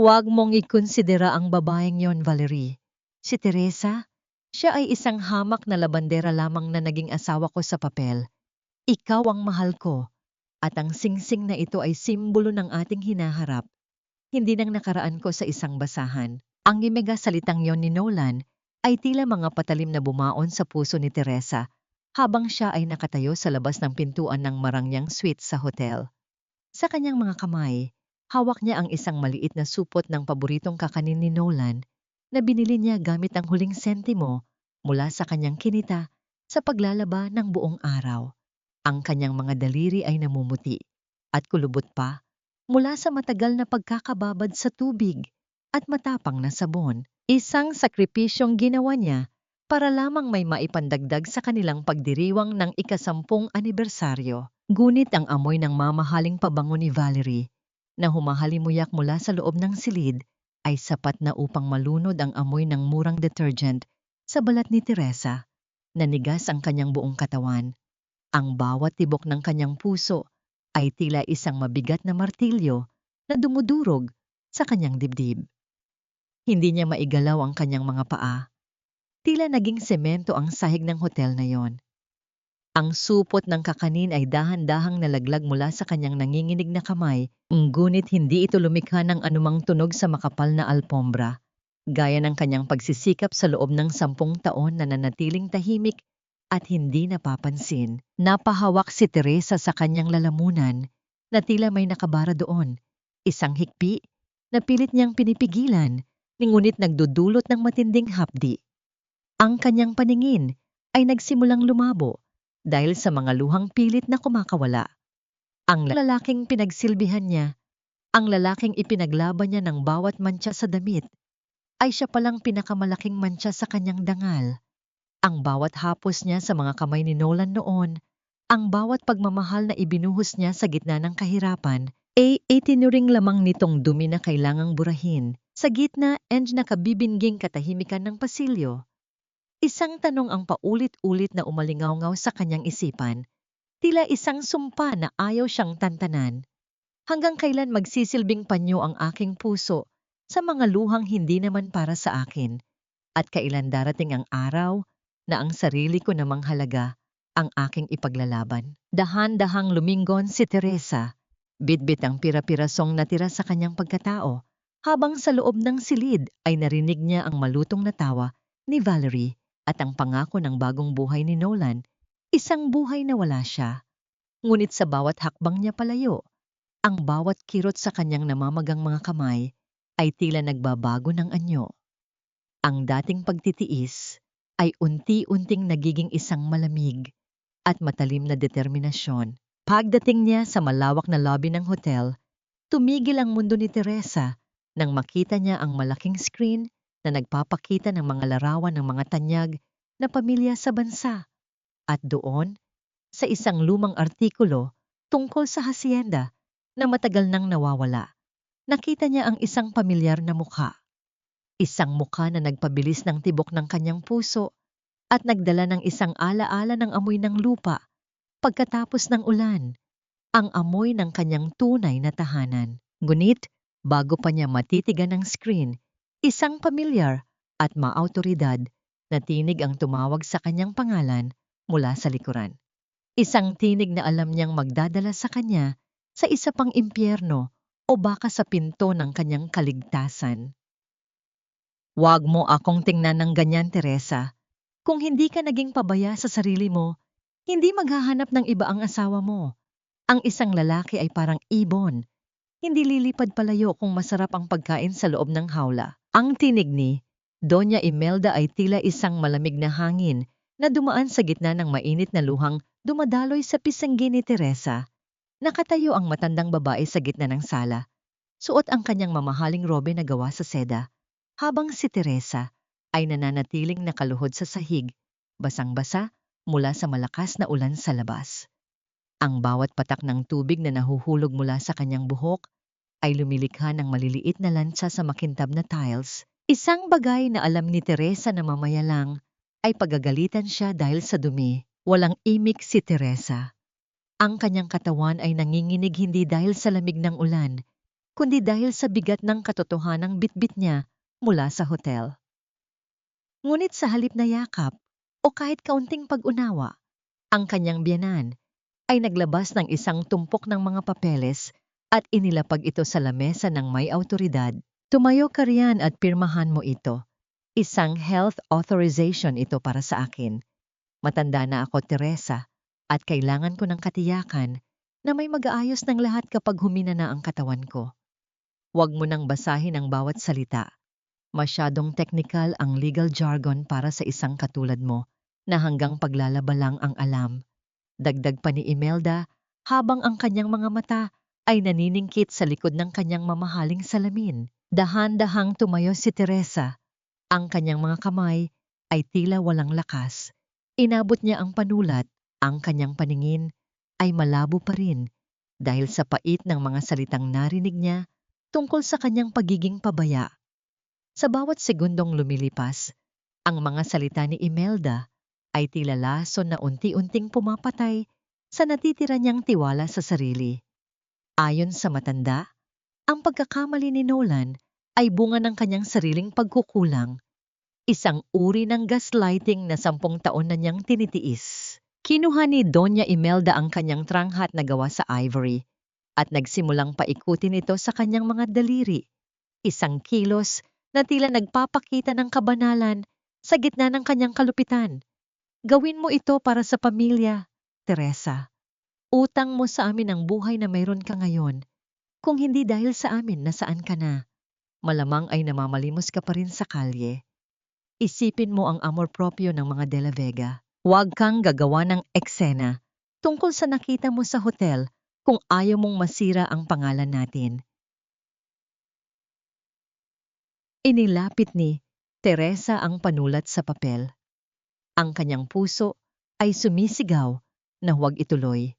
Huwag mong ikonsidera ang babaeng yon, Valerie. Si Teresa, siya ay isang hamak na labandera lamang na naging asawa ko sa papel. Ikaw ang mahal ko, at ang singsing na ito ay simbolo ng ating hinaharap, hindi nang nakaraan ko sa isang basahan. Ang imega salitang yon ni Nolan ay tila mga patalim na bumaon sa puso ni Teresa habang siya ay nakatayo sa labas ng pintuan ng marangyang suite sa hotel. Sa kanyang mga kamay, hawak niya ang isang maliit na supot ng paboritong kakanin ni Nolan na binili niya gamit ang huling sentimo mula sa kanyang kinita sa paglalaba ng buong araw. Ang kanyang mga daliri ay namumuti at kulubot pa mula sa matagal na pagkakababad sa tubig at matapang na sabon. Isang sakripisyong ginawa niya para lamang may maipandagdag sa kanilang pagdiriwang ng ika-10 anibersaryo. Ngunit ang amoy ng mamahaling pabango ni Valerie na humahalimuyak mula sa loob ng silid ay sapat na upang malunod ang amoy ng murang detergent sa balat ni Teresa. Nanigas ang kanyang buong katawan. Ang bawat tibok ng kanyang puso ay tila isang mabigat na martilyo na dumudurog sa kanyang dibdib. Hindi niya maigalaw ang kanyang mga paa. Tila naging semento ang sahig ng hotel na yon. Ang supot ng kakanin ay dahan-dahang nalaglag mula sa kanyang nanginginig na kamay, ngunit hindi ito lumikha ng anumang tunog sa makapal na alpombra. Gaya ng kanyang pagsisikap sa loob ng 10 taon na nanatiling tahimik at hindi napapansin. Napahawak si Teresa sa kanyang lalamunan na tila may nakabara doon. Isang hikbi na pilit niyang pinipigilan, ngunit nagdudulot ng matinding hapdi. Ang kanyang paningin ay nagsimulang lumabo dahil sa mga luhang pilit na kumakawala. Ang lalaking pinagsilbihan niya, ang lalaking ipinaglaban niya ng bawat mantsa sa damit, ay siya palang pinakamalaking mantsa sa kanyang dangal. Ang bawat hapos niya sa mga kamay ni Nolan noon, ang bawat pagmamahal na ibinuhos niya sa gitna ng kahirapan, ay itinuring lamang nitong dumi na kailangang burahin sa gitna and nakabibingging katahimikan ng pasilyo. Isang tanong ang paulit-ulit na umalingaw-ngaw sa kanyang isipan, tila isang sumpa na ayaw siyang tantanan. Hanggang kailan magsisilbing panyo ang aking puso sa mga luhang hindi naman para sa akin? At kailan darating ang araw na ang sarili ko namang halaga ang aking ipaglalaban? Dahan-dahang lumingon si Teresa, bitbit ang pira-pirasong natira sa kanyang pagkatao, habang sa loob ng silid ay narinig niya ang malutong na tawa ni Valerie at ang pangako ng bagong buhay ni Nolan, isang buhay na wala siya. Ngunit sa bawat hakbang niya palayo, ang bawat kirot sa kanyang namamagang mga kamay ay tila nagbabago ng anyo. Ang dating pagtitiis ay unti-unting nagiging isang malamig at matalim na determinasyon. Pagdating niya sa malawak na lobby ng hotel, tumigil ang mundo ni Teresa nang makita niya ang malaking screen na nagpapakita ng mga larawan ng mga tanyag na pamilya sa bansa. At doon, sa isang lumang artikulo tungkol sa hacienda na matagal nang nawawala, nakita niya ang isang pamilyar na mukha. Isang mukha na nagpabilis ng tibok ng kanyang puso at nagdala ng isang alaala ng amoy ng lupa pagkatapos ng ulan, ang amoy ng kanyang tunay na tahanan. Ngunit, bago pa niya matitigan ng screen, isang pamilyar at maautoridad na tinig ang tumawag sa kanyang pangalan mula sa likuran. Isang tinig na alam niyang magdadala sa kanya sa isa pang impyerno o baka sa pinto ng kanyang kaligtasan. Huwag mo akong tingnan ng ganyan, Teresa. Kung hindi ka naging pabaya sa sarili mo, hindi maghahanap ng iba ang asawa mo. Ang isang lalaki ay parang ibon. Hindi lilipad palayo kung masarap ang pagkain sa loob ng hawla. Ang tinig ni Doña Imelda ay tila isang malamig na hangin na dumaan sa gitna ng mainit na luhang dumadaloy sa pisanggi ni Teresa. Nakatayo ang matandang babae sa gitna ng sala. Suot ang kanyang mamahaling robe na gawa sa seda, habang si Teresa ay nananatiling nakaluhod sa sahig, basang-basa mula sa malakas na ulan sa labas. Ang bawat patak ng tubig na nahuhulog mula sa kanyang buhok ay lumilikha ng maliliit na lansa sa makintab na tiles. Isang bagay na alam ni Teresa na mamaya lang ay pagagalitan siya dahil sa dumi. Walang imik si Teresa. Ang kanyang katawan ay nanginginig hindi dahil sa lamig ng ulan, kundi dahil sa bigat ng katotohanang bitbit niya mula sa hotel. Ngunit sa halip na yakap o kahit kaunting pag-unawa, ang kanyang biyenan ay naglabas ng isang tumpok ng mga papeles at inilapag ito sa lamesa ng may awtoridad. Tumayo ka riyan at pirmahan mo ito. Isang health authorization ito para sa akin. Matanda na ako, Teresa, at kailangan ko ng katiyakan na may mag-aayos ng lahat kapag humina na ang katawan ko. Huwag mo nang basahin ang bawat salita. Masyadong technical ang legal jargon para sa isang katulad mo na hanggang paglalaba lang ang alam. Dagdag pa ni Imelda habang ang kanyang mga mata ay naniningkit sa likod ng kanyang mamahaling salamin. Dahan-dahang tumayo si Teresa. Ang kanyang mga kamay ay tila walang lakas. Inabot niya ang panulat. Ang kanyang paningin ay malabo pa rin dahil sa pait ng mga salitang narinig niya tungkol sa kanyang pagiging pabaya. Sa bawat segundong lumilipas, ang mga salita ni Imelda ay tila lason na unti-unting pumapatay sa natitira niyang tiwala sa sarili. Ayon sa matanda, ang pagkakamali ni Nolan ay bunga ng kanyang sariling pagkukulang, isang uri ng gaslighting na 10 taon na niyang tinitiis. Kinuha ni Doña Imelda ang kanyang tranghat na gawa sa ivory at nagsimulang paikutin ito sa kanyang mga daliri. Isang kilos na tila nagpapakita ng kabanalan sa gitna ng kanyang kalupitan. Gawin mo ito para sa pamilya, Teresa. Utang mo sa amin ang buhay na mayroon ka ngayon. Kung hindi dahil sa amin, nasaan ka na? Malamang ay namamalimos ka pa rin sa kalye. Isipin mo ang amor proprio ng mga De La Vega. Huwag kang gagawa ng eksena tungkol sa nakita mo sa hotel kung ayaw mong masira ang pangalan natin. Inilapit ni Teresa ang panulat sa papel. Ang kanyang puso ay sumisigaw na huwag ituloy.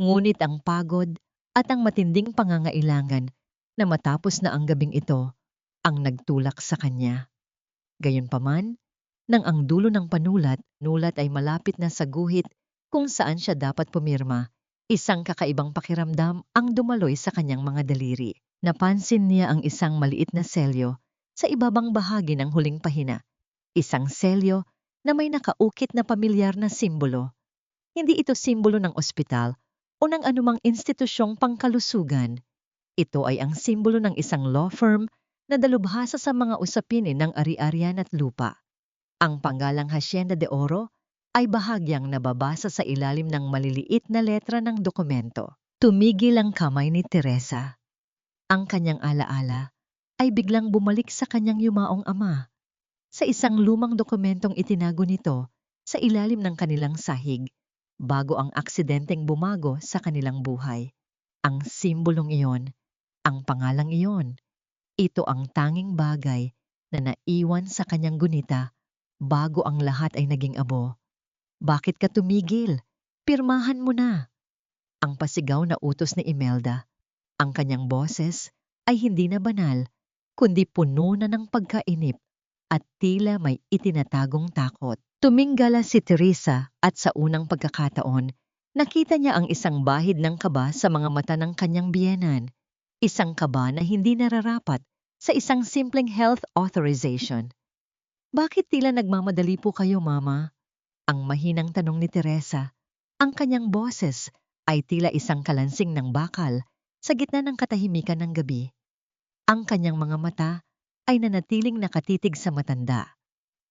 Ngunit ang pagod at ang matinding pangangailangan na matapos na ang gabing ito ang nagtulak sa kanya. Gayunpaman, nang ang dulo ng panulat ay malapit na sa guhit kung saan siya dapat pumirma, isang kakaibang pakiramdam ang dumaloy sa kanyang mga daliri. Napansin niya ang isang maliit na selyo sa ibabang bahagi ng huling pahina. Isang selyo na may nakaukit na pamilyar na simbolo. Hindi ito simbolo ng ospital o ng anumang institusyong pangkalusugan. Ito ay ang simbolo ng isang law firm na dalubhasa sa mga usapin ng ari-arian at lupa. Ang panggalang Hacienda de Oro ay bahagyang nababasa sa ilalim ng maliliit na letra ng dokumento. Tumigil ang kamay ni Teresa. Ang kanyang alaala ay biglang bumalik sa kanyang yumaong ama. Sa isang lumang dokumentong itinago nito sa ilalim ng kanilang sahig bago ang aksidenteng bumago sa kanilang buhay. Ang simbolong iyon, ang pangalang iyon, ito ang tanging bagay na naiwan sa kanyang gunita bago ang lahat ay naging abo. Bakit ka tumigil? Pirmahan mo na. Ang pasigaw na utos ni Imelda. Ang kanyang boses ay hindi na banal, kundi puno na ng pagkainip at tila may itinatagong takot. Tuminggala si Teresa at sa unang pagkakataon, nakita niya ang isang bahid ng kaba sa mga mata ng kanyang biyenan. Isang kaba na hindi nararapat sa isang simpleng health authorization. Bakit tila nagmamadali po kayo, Mama? Ang mahinang tanong ni Teresa. Ang kanyang boses ay tila isang kalansing ng bakal sa gitna ng katahimikan ng gabi. Ang kanyang mga mata ay nanatiling nakatitig sa matanda.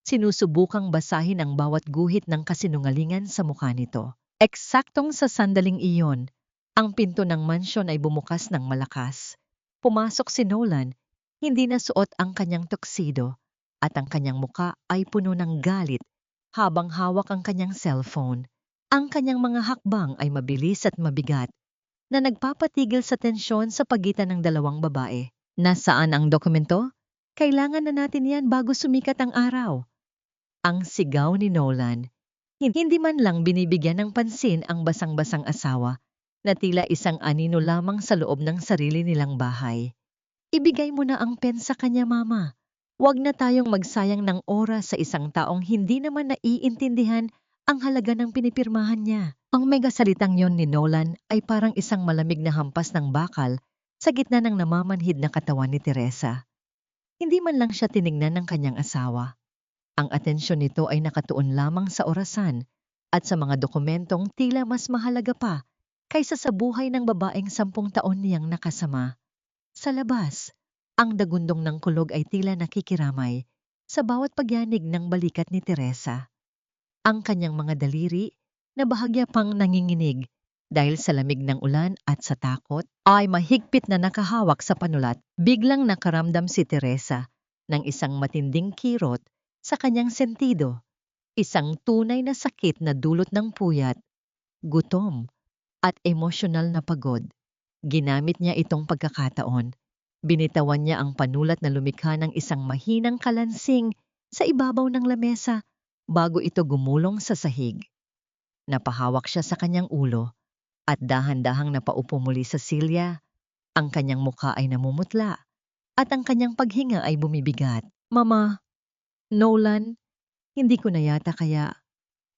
Sinusubukang basahin ang bawat guhit ng kasinungalingan sa mukha nito. Eksaktong sa sandaling iyon, ang pinto ng mansyon ay bumukas ng malakas. Pumasok si Nolan, hindi na suot ang kanyang tuxedo at ang kanyang muka ay puno ng galit habang hawak ang kanyang cellphone. Ang kanyang mga hakbang ay mabilis at mabigat na nagpapatigil sa tensyon sa pagitan ng dalawang babae. Nasaan ang dokumento? Kailangan na natin yan bago sumikat ang araw. Ang sigaw ni Nolan. Hindi man lang binibigyan ng pansin ang basang-basang asawa na tila isang anino lamang sa loob ng sarili nilang bahay. Ibigay mo na ang pen sa kanya, Mama. Huwag na tayong magsayang ng oras sa isang taong hindi naman naiintindihan ang halaga ng pinipirmahan niya. Ang mega salitang yon ni Nolan ay parang isang malamig na hampas ng bakal sa gitna ng namamanhid na katawan ni Teresa. Hindi man lang siya tiningnan ng kanyang asawa. Ang atensyon nito ay nakatuon lamang sa orasan at sa mga dokumentong tila mas mahalaga pa kaysa sa buhay ng babaeng 10 taon niyang nakasama. Sa labas, ang dagundong ng kulog ay tila nakikiramay sa bawat pagyanig ng balikat ni Teresa. Ang kanyang mga daliri na bahagya pang nanginginig dahil sa lamig ng ulan at sa takot ay mahigpit na nakahawak sa panulat. Biglang nakaramdam si Teresa ng isang matinding kirot sa kanyang sentido, isang tunay na sakit na dulot ng puyat, gutom, at emosyonal na pagod. Ginamit niya itong pagkakataon. Binitawan niya ang panulat na lumikha ng isang mahinang kalansing sa ibabaw ng lamesa bago ito gumulong sa sahig. Napahawak siya sa kanyang ulo at dahan-dahang napaupo muli sa silya. Ang kanyang mukha ay namumutla at ang kanyang paghinga ay bumibigat. Mama, Nolan, hindi ko na yata kaya.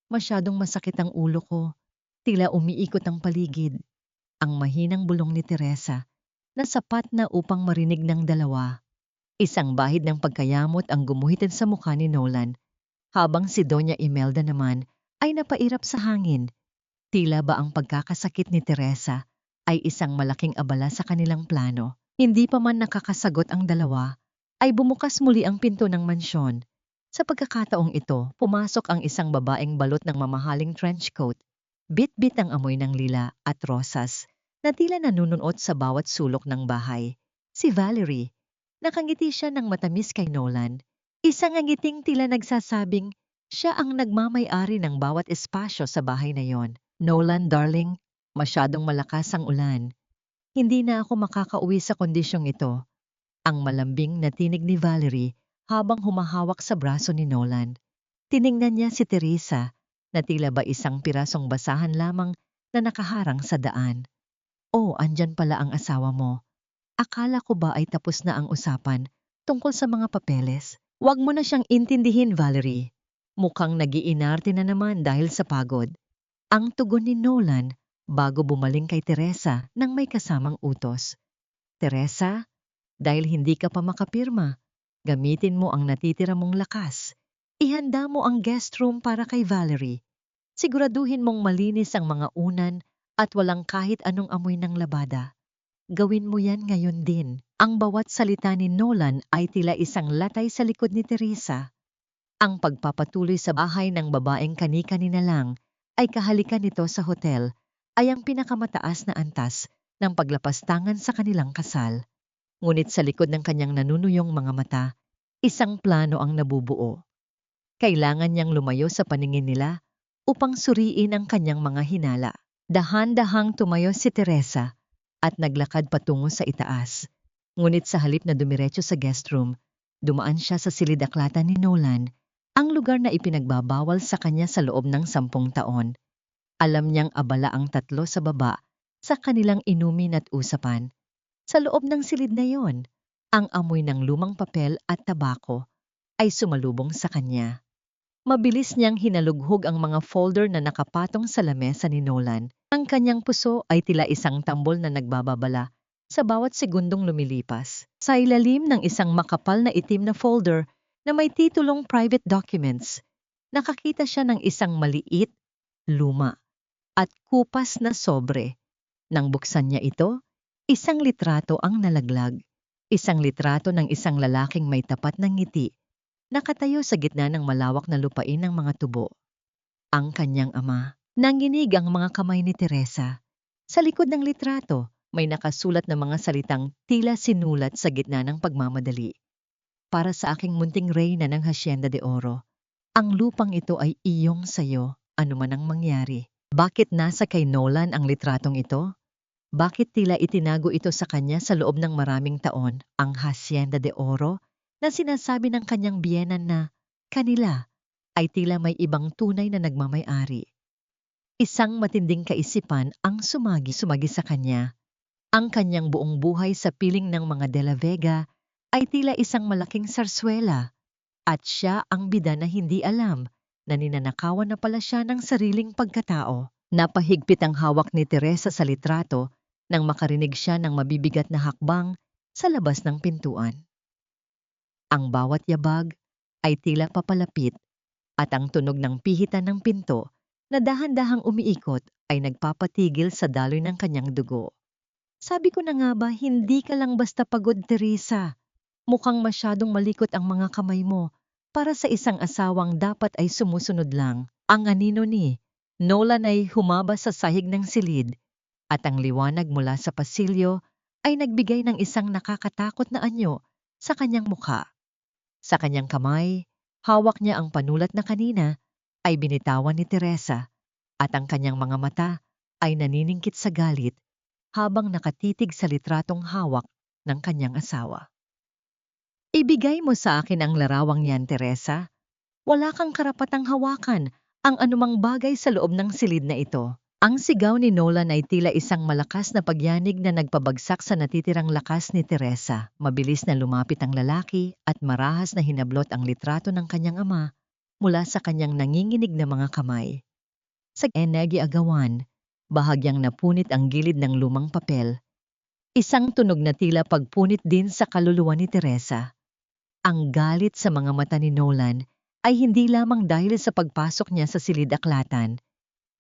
Masyadong masakit ang ulo ko. Tila umiikot ang paligid. Ang mahinang bulong ni Teresa na sapat na upang marinig ng dalawa. Isang bahid ng pagkayamot ang gumuhitid sa mukha ni Nolan, habang si Doña Imelda naman ay napairap sa hangin. Tila ba ang pagkakasakit ni Teresa ay isang malaking abala sa kanilang plano. Hindi pa man nakakasagot ang dalawa, ay bumukas muli ang pinto ng mansyon. Sa pagkakataong ito, pumasok ang isang babaeng balot ng mamahaling trench coat. Bit-bit ang amoy ng lila at rosas na tila nanunuot sa bawat sulok ng bahay. Si Valerie. Nakangiti siya ng matamis kay Nolan. Isang ngiting tila nagsasabing siya ang nagmamay-ari ng bawat espasyo sa bahay na yon. Nolan, darling, masyadong malakas ang ulan. Hindi na ako makakauwi sa kondisyong ito. Ang malambing na tinig ni Valerie habang humahawak sa braso ni Nolan. Tiningnan niya si Teresa na tila ba isang pirasong basahan lamang na nakaharang sa daan. Oh, andyan pala ang asawa mo. Akala ko ba ay tapos na ang usapan tungkol sa mga papeles? Huwag mo na siyang intindihin, Valerie. Mukhang nagiinarte na naman dahil sa pagod. Ang tugon ni Nolan bago bumaling kay Teresa nang may kasamang utos. Teresa, dahil hindi ka pa makapirma, gamitin mo ang natitira mong lakas. Ihanda mo ang guest room para kay Valerie. Siguraduhin mong malinis ang mga unan at walang kahit anong amoy ng labada. Gawin mo yan ngayon din. Ang bawat salita ni Nolan ay tila isang latay sa likod ni Teresa. Ang pagpapatuloy sa bahay ng babaeng kani-kanina lang ay kahalikan nito sa hotel ay ang pinakamataas na antas ng paglapastangan sa kanilang kasal. Ngunit sa likod ng kanyang nanunuyong mga mata, isang plano ang nabubuo. Kailangan niyang lumayo sa paningin nila upang suriin ang kanyang mga hinala. Dahan-dahang tumayo si Teresa at naglakad patungo sa itaas. Ngunit sa halip na dumiretso sa guest room, dumaan siya sa silid-aklatan ni Nolan, ang lugar na ipinagbabawal sa kanya sa loob ng 10 taon. Alam niyang abala ang tatlo sa baba sa kanilang inumin at usapan. Sa loob ng silid na yon, ang amoy ng lumang papel at tabako ay sumalubong sa kanya. Mabilis niyang hinalughog ang mga folder na nakapatong sa lamesa ni Nolan. Ang kanyang puso ay tila isang tambol na nagbababala sa bawat segundong lumilipas. Sa ilalim ng isang makapal na itim na folder na may titulong private documents, nakakita siya ng isang maliit, luma, at kupas na sobre. Nang buksan niya ito, isang litrato ang nalaglag. Isang litrato ng isang lalaking may tapat na ngiti, nakatayo sa gitna ng malawak na lupain ng mga tubo. Ang kanyang ama. Nanginig ang mga kamay ni Teresa. Sa likod ng litrato, may nakasulat na mga salitang tila sinulat sa gitna ng pagmamadali. Para sa aking munting reyna ng Hacienda de Oro, ang lupang ito ay iyong sayo, anuman ang mangyari. Bakit nasa kay Nolan ang litratong ito? Bakit tila itinago ito sa kanya sa loob ng maraming taon, ang Hacienda de Oro, na sinasabi ng kanyang biyenan na kanila ay tila may ibang tunay na nagmamay-ari. Isang matinding kaisipan ang sumagi sa kanya. Ang kanyang buong buhay sa piling ng mga De La Vega ay tila isang malaking sarswela at siya ang bida na hindi alam na ninanakawan na pala siya ng sariling pagkatao. Napahigpit ang hawak ni Teresa sa litrato nang makarinig siya ng mabibigat na hakbang sa labas ng pintuan. Ang bawat yabag ay tila papalapit at ang tunog ng pihitan ng pinto na dahan-dahang umiikot ay nagpapatigil sa daloy ng kanyang dugo. Sabi ko na nga ba, hindi ka lang basta pagod, Teresa. Mukhang masyadong malikot ang mga kamay mo para sa isang asawang dapat ay sumusunod lang. Ang anino ni Nolan ay humaba sa sahig ng silid at ang liwanag mula sa pasilyo ay nagbigay ng isang nakakatakot na anyo sa kanyang mukha. Sa kanyang kamay, hawak niya ang panulat na kanina ay binitawan ni Teresa at ang kanyang mga mata ay naniningkit sa galit habang nakatitig sa litratong hawak ng kanyang asawa. Ibigay mo sa akin ang larawang yan, Teresa. Wala kang karapatang hawakan ang anumang bagay sa loob ng silid na ito. Ang sigaw ni Nolan ay tila isang malakas na pagyanig na nagpabagsak sa natitirang lakas ni Teresa. Mabilis na lumapit ang lalaki at marahas na hinablot ang litrato ng kanyang ama mula sa kanyang nanginginig na mga kamay. Sa agawan, bahagyang napunit ang gilid ng lumang papel. Isang tunog na tila pagpunit din sa kaluluwa ni Teresa. Ang galit sa mga mata ni Nolan ay hindi lamang dahil sa pagpasok niya sa silid-aklatan,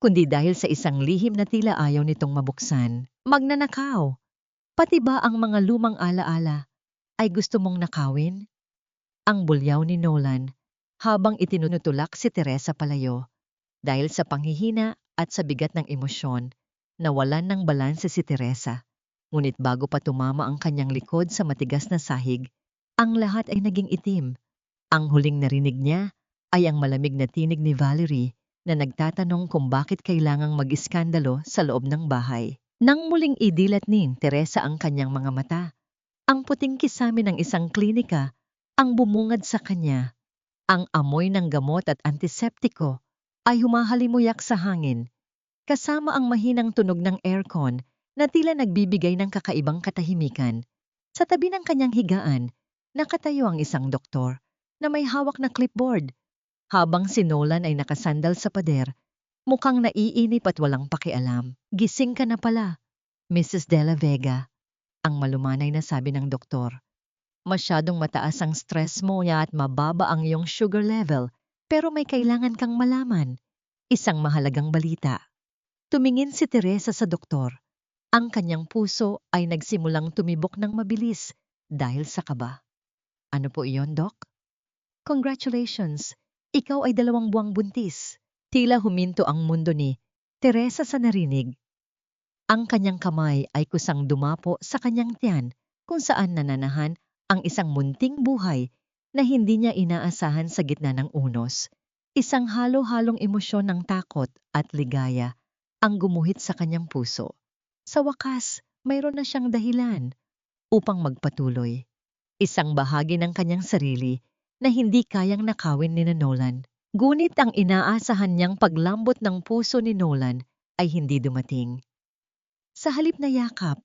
kundi dahil sa isang lihim na tila ayaw nitong mabuksan. Magnanakaw! Pati ba ang mga lumang alaala ay gusto mong nakawin? Ang bulyaw ni Nolan habang itinutulak si Teresa palayo. Dahil sa panghihina at sa bigat ng emosyon, nawalan ng balanse si Teresa. Ngunit bago pa tumama ang kanyang likod sa matigas na sahig, ang lahat ay naging itim. Ang huling narinig niya ay ang malamig na tinig ni Valerie na nagtatanong kung bakit kailangang mag-iskandalo sa loob ng bahay. Nang muling idilat ni Teresa ang kanyang mga mata, ang puting kisame ng isang klinika ang bumungad sa kanya. Ang amoy ng gamot at antiseptiko ay humahalimuyak sa hangin, kasama ang mahinang tunog ng aircon na tila nagbibigay ng kakaibang katahimikan. Sa tabi ng kanyang higaan, nakatayo ang isang doktor na may hawak na clipboard, habang si Nolan ay nakasandal sa pader, mukhang naiinip at walang pakialam. Gising ka na pala, Mrs. De La Vega, ang malumanay na sabi ng doktor. Masyadong mataas ang stress mo at mababa ang iyong sugar level, pero may kailangan kang malaman. Isang mahalagang balita. Tumingin si Teresa sa doktor. Ang kanyang puso ay nagsimulang tumibok ng mabilis dahil sa kaba. Ano po iyon, Doc? Congratulations! Ikaw ay 2 buwang buntis. Tila huminto ang mundo ni Teresa sa narinig. Ang kanyang kamay ay kusang dumapo sa kanyang tiyan kung saan nananahan ang isang munting buhay na hindi niya inaasahan sa gitna ng unos. Isang halo-halong emosyon ng takot at ligaya ang gumuhit sa kanyang puso. Sa wakas, mayroon na siyang dahilan upang magpatuloy. Isang bahagi ng kanyang sarili na hindi kayang nakawin ni Nolan. Ngunit ang inaasahan niyang paglambot ng puso ni Nolan ay hindi dumating. Sa halip na yakap,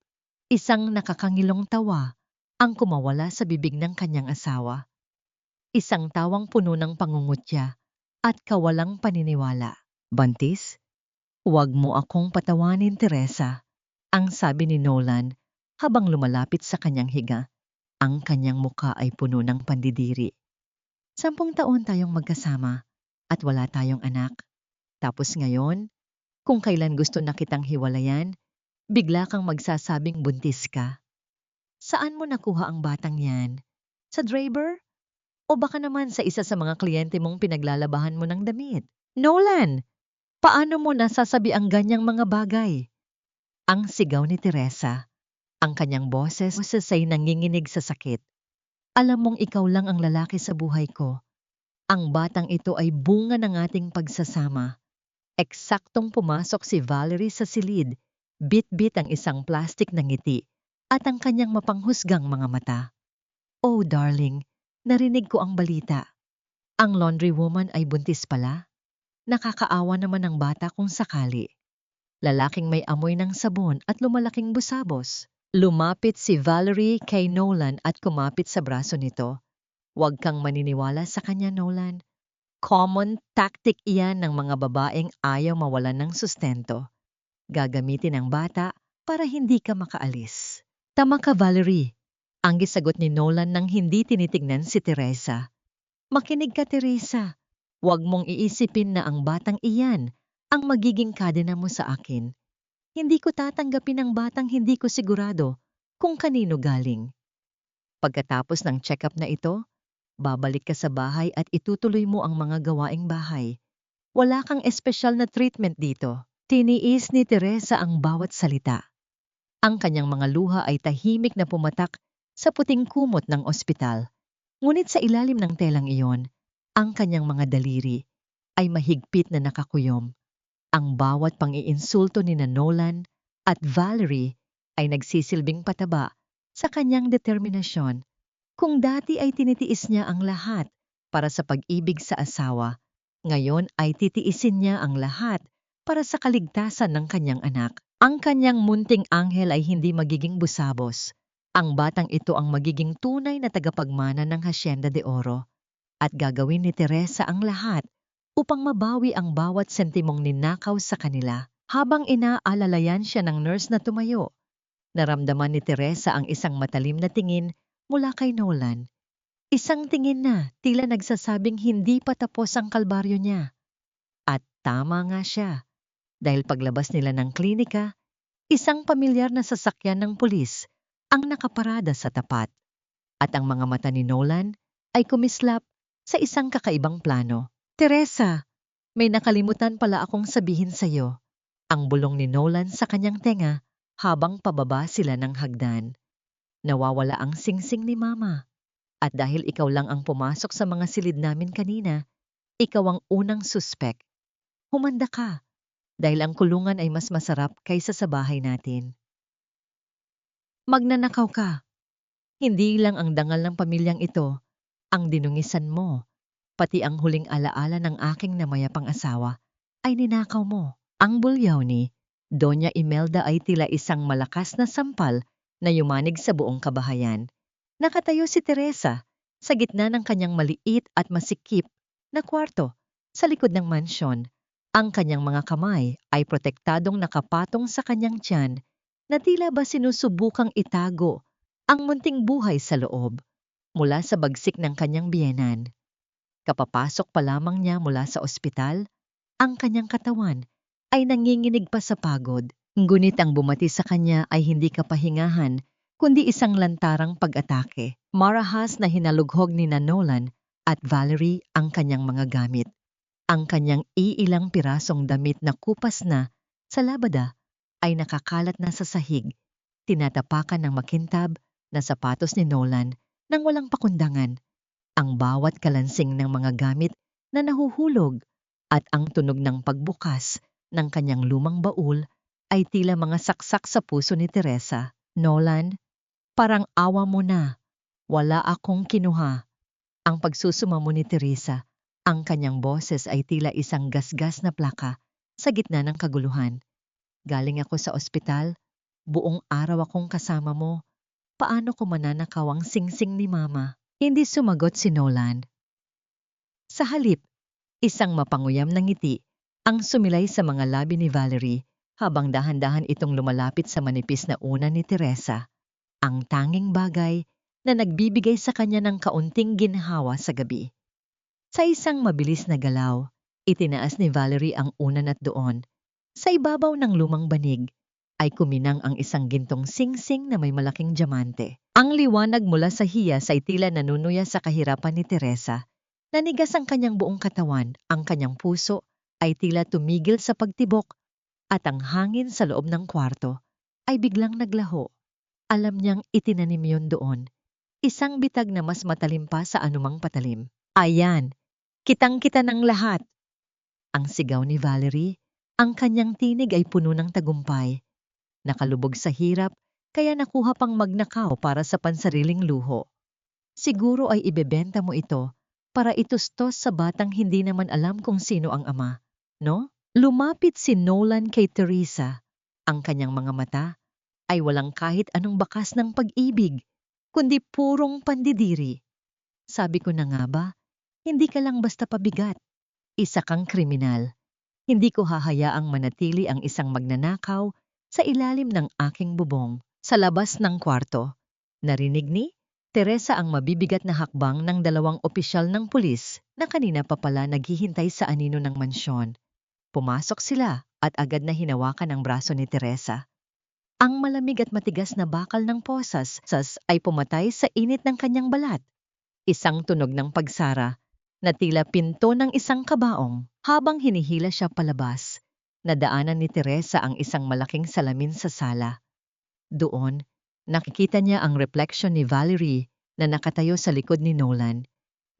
isang nakakangilong tawa ang kumawala sa bibig ng kanyang asawa. Isang tawang puno ng pangungutya at kawalang paniniwala. Bantis, huwag mo akong patawanin, Teresa, ang sabi ni Nolan habang lumalapit sa kanyang higa. Ang kanyang muka ay puno ng pandidiri. 10 taon tayong magkasama at wala tayong anak. Tapos ngayon, kung kailan gusto na kitang hiwalayan, bigla kang magsasabing buntis ka. Saan mo nakuha ang batang yan? Sa draper? O baka naman sa isa sa mga kliyente mong pinaglalabahan mo ng damit? Nolan! Paano mo nasasabi ang ganyang mga bagay? Ang sigaw ni Teresa. Ang kanyang boses ay nanginginig sa sakit. Alam mong ikaw lang ang lalaki sa buhay ko. Ang batang ito ay bunga ng ating pagsasama. Eksaktong pumasok si Valerie sa silid, bit-bit ang isang plastik na ngiti at ang kanyang mapanghusgang mga mata. Oh darling, narinig ko ang balita. Ang laundry woman ay buntis pala. Nakakaawa naman ang bata kung sakali. Lalaking may amoy ng sabon at lumalaking busabos. Lumapit si Valerie kay Nolan at kumapit sa braso nito. Huwag kang maniniwala sa kanya, Nolan. Common tactic iyan ng mga babaeng ayaw mawalan ng sustento. Gagamitin ang bata para hindi ka makaalis. Tama ka, Valerie. Ang gisagot ni Nolan nang hindi tinitignan si Teresa. Makinig ka, Teresa. Huwag mong iisipin na ang batang iyan ang magiging kadena mo sa akin. Hindi ko tatanggapin ang batang hindi ko sigurado kung kanino galing. Pagkatapos ng check-up na ito, babalik ka sa bahay at itutuloy mo ang mga gawaing bahay. Wala kang espesyal na treatment dito. Tiniis ni Teresa ang bawat salita. Ang kanyang mga luha ay tahimik na pumatak sa puting kumot ng ospital. Ngunit sa ilalim ng telang iyon, ang kanyang mga daliri ay mahigpit na nakakuyom. Ang bawat pang-iinsulto ni Nolan at Valerie ay nagsisilbing pataba sa kanyang determinasyon. Kung dati ay tinitiis niya ang lahat para sa pag-ibig sa asawa, ngayon ay titiisin niya ang lahat para sa kaligtasan ng kanyang anak. Ang kanyang munting anghel ay hindi magiging busabos. Ang batang ito ang magiging tunay na tagapagmana ng Hacienda de Oro. At gagawin ni Teresa ang lahat upang mabawi ang bawat sentimong ninakaw sa kanila. Habang inaalalayan siya ng nurse na tumayo, naramdaman ni Teresa ang isang matalim na tingin mula kay Nolan. Isang tingin na tila nagsasabing hindi pa tapos ang kalbaryo niya. At tama nga siya. Dahil paglabas nila ng klinika, isang pamilyar na sasakyan ng pulis ang nakaparada sa tapat. At ang mga mata ni Nolan ay kumislap sa isang kakaibang plano. Teresa, may nakalimutan pala akong sabihin sa'yo. Ang bulong ni Nolan sa kanyang tenga habang pababa sila ng hagdan. Nawawala ang singsing ni Mama. At dahil ikaw lang ang pumasok sa mga silid namin kanina, ikaw ang unang suspek. Humanda ka, dahil ang kulungan ay mas masarap kaysa sa bahay natin. Magnanakaw ka. Hindi lang ang dangal ng pamilyang ito ang dinungisan mo, pati ang huling alaala ng aking namayapang asawa ay ninakaw mo. Ang bulyaw ni Doña Imelda ay tila isang malakas na sampal na yumanig sa buong kabahayan. Nakatayo si Teresa sa gitna ng kanyang maliit at masikip na kwarto sa likod ng mansyon. Ang kanyang mga kamay ay protektadong nakapatong sa kanyang tiyan na tila ba sinusubukang itago ang munting buhay sa loob mula sa bagsik ng kanyang biyenan. Kapapasok pa lamang niya mula sa ospital, ang kanyang katawan ay nanginginig pa sa pagod. Ngunit ang bumati sa kanya ay hindi kapahingahan, kundi isang lantarang pag-atake. Marahas na hinalughog ni Nolan at Valerie ang kanyang mga gamit. Ang kanyang iilang pirasong damit na kupas na sa labada ay nakakalat na sa sahig, tinatapakan ng makintab na sapatos ni Nolan nang walang pakundangan. Ang bawat kalansing ng mga gamit na nahuhulog at ang tunog ng pagbukas ng kanyang lumang baul ay tila mga saksak sa puso ni Teresa. Nolan, parang awa mo na. Wala akong kinuha. Ang pagsusumamo ni Teresa, ang kanyang boses ay tila isang gasgas na plaka sa gitna ng kaguluhan. Galing ako sa ospital, buong araw akong kasama mo. Paano ko mananakaw ang singsing ni Mama? Hindi sumagot si Nolan. Sa halip, isang mapanguyam na ngiti ang sumilay sa mga labi ni Valerie habang dahan-dahan itong lumalapit sa manipis na una ni Teresa. Ang tanging bagay na nagbibigay sa kanya ng kaunting ginhawa sa gabi. Sa isang mabilis na galaw, itinaas ni Valerie ang unan at doon. Sa ibabaw ng lumang banig ay kuminang ang isang gintong singsing na may malaking diamante. Ang liwanag mula sa hiyas ay tila nanunuya sa kahirapan ni Teresa. Nanigas ang kanyang buong katawan, ang kanyang puso ay tila tumigil sa pagtibok at ang hangin sa loob ng kwarto ay biglang naglaho. Alam niyang itinanim yon doon. Isang bitag na mas matalim pa sa anumang patalim. Ayan, kitang-kita ng lahat. Ang sigaw ni Valerie, ang kanyang tinig ay puno ng tagumpay. Nakalubog sa hirap, kaya nakuha pang magnakaw para sa pansariling luho. Siguro ay ibebenta mo ito para itustos sa batang hindi naman alam kung sino ang ama, no? Lumapit si Nolan kay Teresa. Ang kanyang mga mata ay walang kahit anong bakas ng pag-ibig, kundi purong pandidiri. Sabi ko na nga ba, hindi ka lang basta pabigat. Isa kang kriminal. Hindi ko hahayaang manatili ang isang magnanakaw sa ilalim ng aking bubong, sa labas ng kwarto. Narinig ni Teresa ang mabibigat na hakbang ng dalawang opisyal ng pulis na kanina pa pala naghihintay sa anino ng mansyon. Pumasok sila at agad na hinawakan ang braso ni Teresa. Ang malamig at matigas na bakal ng posas ay pumatay sa init ng kanyang balat. Isang tunog ng pagsara na tila pinto ng isang kabaong habang hinihila siya palabas. Nadaanan ni Teresa ang isang malaking salamin sa sala. Doon, nakikita niya ang refleksyon ni Valerie na nakatayo sa likod ni Nolan.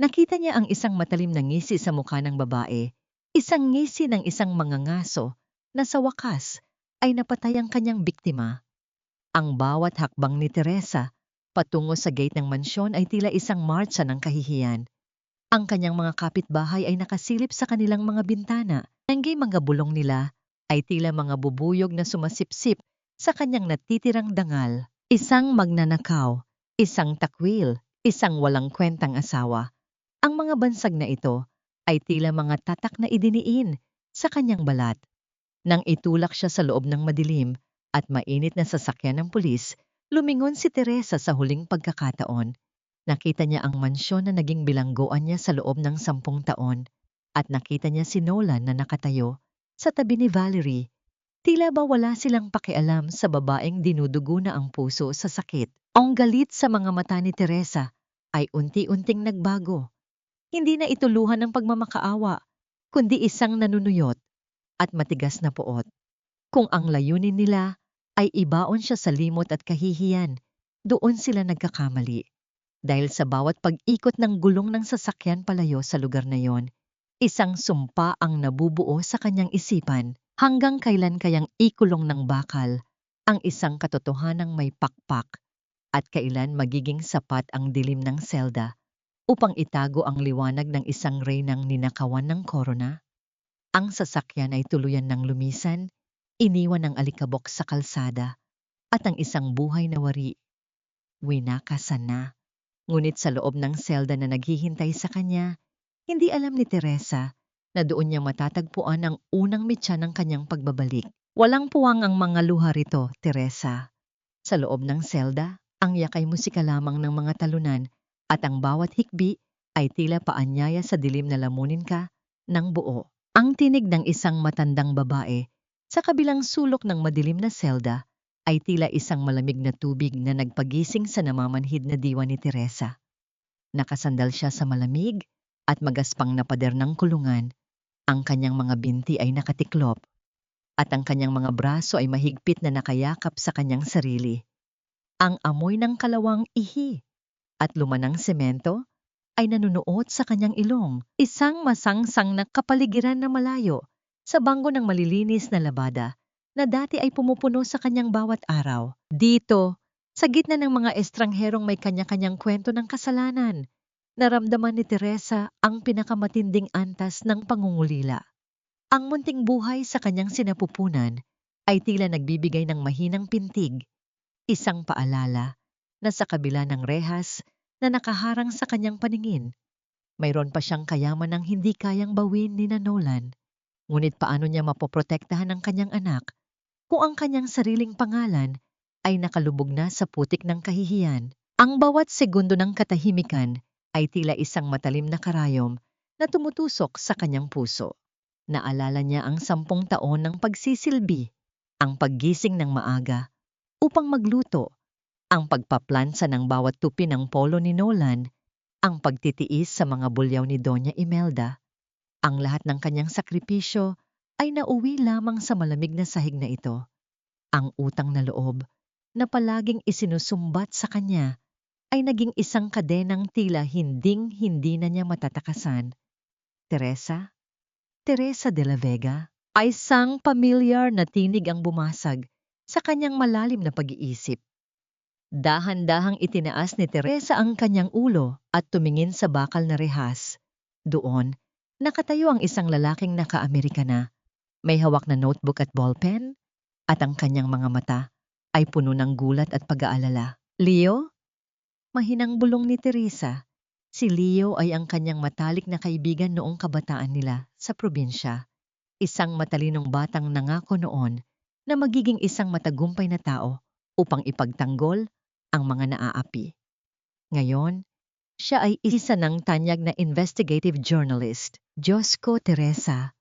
Nakita niya ang isang matalim na ngisi sa mukha ng babae, isang ngisi ng isang mangangaso na sa wakas ay napatay ang kanyang biktima. Ang bawat hakbang ni Teresa patungo sa gate ng mansyon ay tila isang martsa ng kahihiyan. Ang kanyang mga kapitbahay ay nakasilip sa kanilang mga bintana. Ang mga bulong nila ay tila mga bubuyog na sumasipsip sa kanyang natitirang dangal. Isang magnanakaw, isang takwil, isang walang kwentang asawa. Ang mga bansag na ito ay tila mga tatak na idiniin sa kanyang balat. Nang itulak siya sa loob ng madilim at mainit na sasakyan ng pulis, lumingon si Teresa sa huling pagkakataon. Nakita niya ang mansyon na naging bilangguan niya sa loob ng 10 taon at nakita niya si Nolan na nakatayo sa tabi ni Valerie. Tila ba wala silang pakialam sa babaeng dinudugo na ang puso sa sakit. Ang galit sa mga mata ni Teresa ay unti-unting nagbago. Hindi na ito luha ng pagmamakaawa, kundi isang nanunuyot at matigas na poot. Kung ang layunin nila ay ibaon siya sa limot at kahihiyan, doon sila nagkakamali. Dahil sa bawat pag-ikot ng gulong ng sasakyan palayo sa lugar na yon, isang sumpa ang nabubuo sa kanyang isipan. Hanggang kailan kayang ikulong ng bakal ang isang katotohanang may pakpak at kailan magiging sapat ang dilim ng selda upang itago ang liwanag ng isang reynang ninakawan ng korona? Ang sasakyan ay tuluyan ng lumisan, iniwan ng alikabok sa kalsada, at ang isang buhay na wari, winakasan na. Ngunit sa loob ng selda na naghihintay sa kanya, hindi alam ni Teresa na doon niya matatagpuan ang unang mitya ng kanyang pagbabalik. Walang puwang ang mga luha rito, Teresa. Sa loob ng selda, ang yakay musika lamang ng mga talunan at ang bawat hikbi ay tila paanyaya sa dilim na lamunin ka ng buo. Ang tinig ng isang matandang babae sa kabilang sulok ng madilim na selda ay tila isang malamig na tubig na nagpagising sa namamanhid na diwa ni Teresa. Nakasandal siya sa malamig at magaspang na pader ng kulungan. Ang kanyang mga binti ay nakatiklop at ang kanyang mga braso ay mahigpit na nakayakap sa kanyang sarili. Ang amoy ng kalawang ihi at lumanang semento ay nanunuot sa kanyang ilong, isang masangsang na kapaligiran na malayo sa banggo ng malilinis na labada na dati ay pumupuno sa kanyang bawat araw. Dito, sa gitna ng mga estrangherong may kanya-kanyang kwento ng kasalanan, naramdaman ni Teresa ang pinakamatinding antas ng pangungulila. Ang munting buhay sa kanyang sinapupunan ay tila nagbibigay ng mahinang pintig, isang paalala na sa kabila ng rehas na nakaharang sa kanyang paningin, mayroon pa siyang kayaman ng hindi kayang bawin ni Nolan. Ngunit paano niya mapoprotektahan ang kanyang anak kung ang kanyang sariling pangalan ay nakalubog na sa putik ng kahihiyan? Ang bawat segundo ng katahimikan ay tila isang matalim na karayom na tumutusok sa kanyang puso. Naalala niya ang 10 taon ng pagsisilbi, ang paggising ng maaga upang magluto, ang pagpaplansa ng bawat tupi ng polo ni Nolan, ang pagtitiis sa mga bulyaw ni Doña Imelda. Ang lahat ng kanyang sakripisyo ay nauwi lamang sa malamig na sahig na ito. Ang utang na loob na palaging isinusumbat sa kanya ay naging isang kadenang tila hinding-hindi na niya matatakasan. Teresa? Teresa de la Vega? Ay isang pamilyar na tinig ang bumasag sa kanyang malalim na pag-iisip. Dahan-dahang itinaas ni Teresa ang kanyang ulo at tumingin sa bakal na rehas. Doon, nakatayo ang isang lalaking naka-Amerikana. May hawak na notebook at ballpen, at ang kanyang mga mata ay puno ng gulat at pag-aalala. Leo? Mahinang bulong ni Teresa. Si Leo ay ang kanyang matalik na kaibigan noong kabataan nila sa probinsya. Isang matalinong batang nangako noon na magiging isang matagumpay na tao upang ipagtanggol ang mga naaapi. Ngayon, siya ay isa ng tanyag na investigative journalist. Diyos ko, Teresa,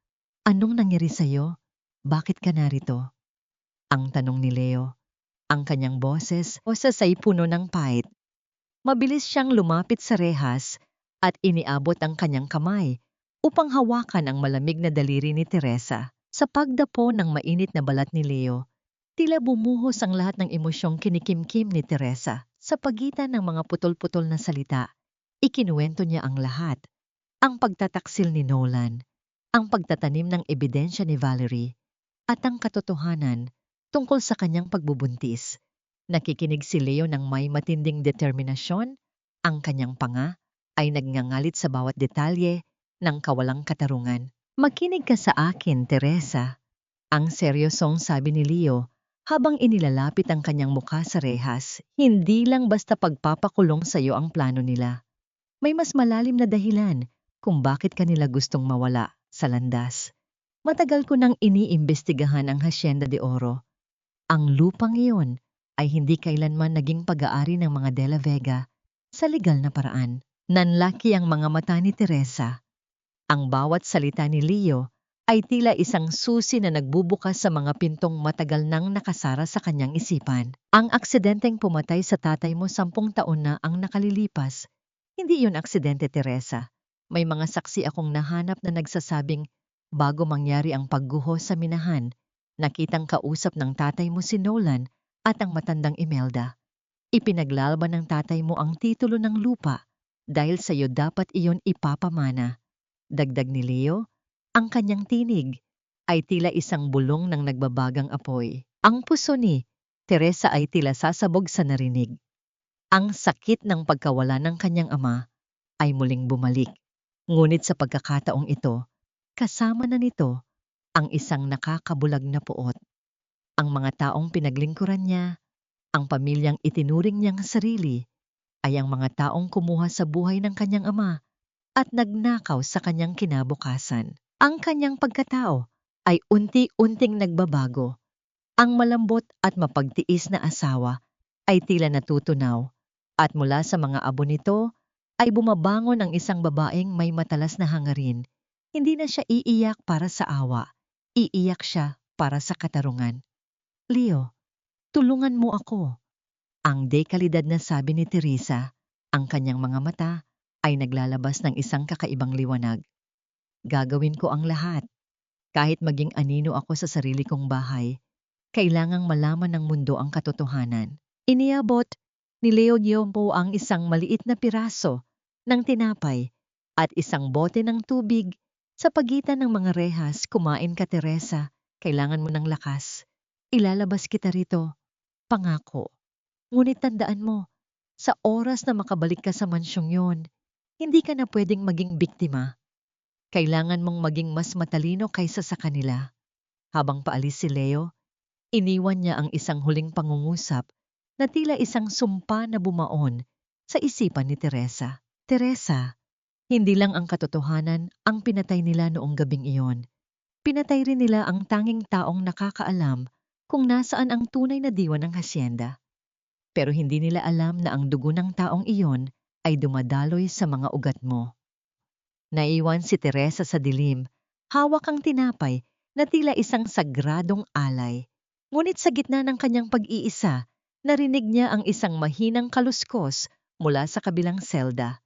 anong nangyari sa'yo? Bakit ka narito? Ang tanong ni Leo. Ang kanyang boses ay puno ng pait. Mabilis siyang lumapit sa rehas at iniabot ang kanyang kamay upang hawakan ang malamig na daliri ni Teresa. Sa pagdapo ng mainit na balat ni Leo, tila bumuhos ang lahat ng emosyong kinikimkim ni Teresa. Sa pagitan ng mga putol-putol na salita, ikinuwento niya ang lahat. Ang pagtataksil ni Nolan, ang pagtatanim ng ebidensya ni Valerie, at ang katotohanan tungkol sa kanyang pagbubuntis. Nakikinig si Leo ng may matinding determinasyon. Ang kanyang panga ay nagngangalit sa bawat detalye ng kawalang katarungan. Makinig ka sa akin, Teresa. Ang seryosong sabi ni Leo habang inilalapit ang kanyang mukha sa rehas. Hindi lang basta pagpapakulong sa iyo ang plano nila. May mas malalim na dahilan kung bakit kanila gustong mawala sa landas. Matagal ko nang iniimbestigahan ang Hacienda de Oro. Ang lupang iyon ay hindi kailanman naging pag-aari ng mga De La Vega sa legal na paraan. Nanlaki ang mga mata ni Teresa. Ang bawat salita ni Leo ay tila isang susi na nagbubukas sa mga pintong matagal nang nakasara sa kanyang isipan. Ang aksidenteng pumatay sa tatay mo 10 taon na ang nakalilipas. Hindi yun aksidente, Teresa. May mga saksi akong nahanap na nagsasabing bago mangyari ang pagguho sa minahan, nakitang kausap ng tatay mo si Nolan at ang matandang Imelda. Ipinaglalban ng tatay mo ang titulo ng lupa dahil sa iyo dapat iyon ipapamana. Dagdag ni Leo, ang kanyang tinig ay tila isang bulong ng nagbabagang apoy. Ang puso ni Teresa ay tila sasabog sa narinig. Ang sakit ng pagkawala ng kanyang ama ay muling bumalik. Ngunit sa pagkakataong ito, kasama na nito ang isang nakakabulag na puot. Ang mga taong pinaglingkuran niya, ang pamilyang itinuring niyang sarili, ay ang mga taong kumuha sa buhay ng kanyang ama at nagnakaw sa kanyang kinabukasan. Ang kanyang pagkatao ay unti-unting nagbabago. Ang malambot at mapagtiis na asawa ay tila natutunaw at mula sa mga abo nito ay bumabangon ang isang babaeng may matalas na hangarin. Hindi na siya iiyak para sa awa, iiyak siya para sa katarungan. Leo, tulungan mo ako. Ang dekalidad na sabi ni Teresa, ang kanyang mga mata ay naglalabas ng isang kakaibang liwanag. Gagawin ko ang lahat. Kahit maging anino ako sa sarili kong bahay, kailangang malaman ng mundo ang katotohanan. Iniabot ni Leo Diompo ang isang maliit na piraso ng tinapay at isang bote ng tubig. Sa pagitan ng mga rehas. Kumain ka, Teresa. Kailangan mo ng lakas. Ilalabas kita rito. Pangako. Ngunit tandaan mo, sa oras na makabalik ka sa mansyong yon, hindi ka na pwedeng maging biktima. Kailangan mong maging mas matalino kaysa sa kanila. Habang paalis si Leo, iniwan niya ang isang huling pangungusap na tila isang sumpa na bumaon sa isipan ni Teresa. Teresa, hindi lang ang katotohanan ang pinatay nila noong gabing iyon. Pinatay rin nila ang tanging taong nakakaalam kung nasaan ang tunay na diwa ng hasyenda. Pero hindi nila alam na ang dugo ng taong iyon ay dumadaloy sa mga ugat mo. Naiwan si Teresa sa dilim, hawak ang tinapay na tila isang sagradong alay. Ngunit sa gitna ng kanyang pag-iisa, narinig niya ang isang mahinang kaluskos mula sa kabilang selda.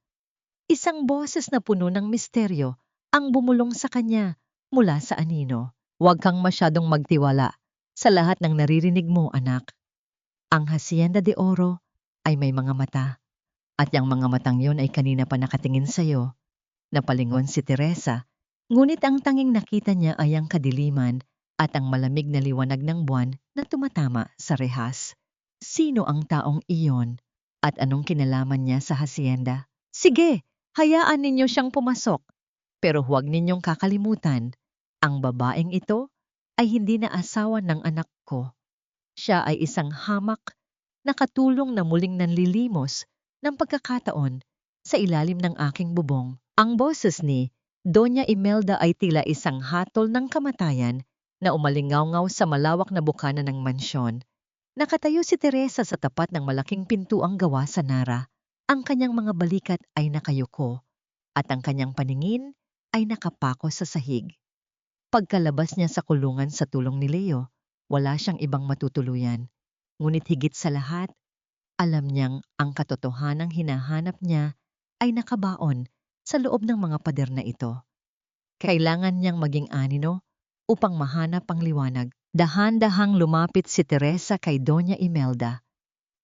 Isang boses na puno ng misteryo ang bumulong sa kanya mula sa anino. Huwag kang masyadong magtiwala sa lahat ng naririnig mo, anak. Ang Hacienda de Oro ay may mga mata, at yung mga matang yon ay kanina pa nakatingin sa'yo. Napalingon si Teresa, ngunit ang tanging nakita niya ay ang kadiliman at ang malamig na liwanag ng buwan na tumatama sa rehas. Sino ang taong iyon at anong kinalaman niya sa hacienda? Sige, hayaan ninyo siyang pumasok. Pero huwag ninyong kakalimutan, ang babaeng ito ay hindi na asawa ng anak ko. Siya ay isang hamak na katulong na muling nanlilimos ng pagkakataon sa ilalim ng aking bubong. Ang boses ni Doña Imelda ay tila isang hatol ng kamatayan na umalingaw-ngaw sa malawak na bukana ng mansyon. Nakatayo si Teresa sa tapat ng malaking pintuang gawa sa Nara. Ang kanyang mga balikat ay nakayuko at ang kanyang paningin ay nakapako sa sahig. Pagkalabas niya sa kulungan sa tulong ni Leo, wala siyang ibang matutuluyan. Ngunit higit sa lahat, alam niyang ang katotohanang hinahanap niya ay nakabaon sa loob ng mga pader na ito. Kailangan niyang maging anino upang mahanap ang liwanag. Dahan-dahang lumapit si Teresa kay Doña Imelda.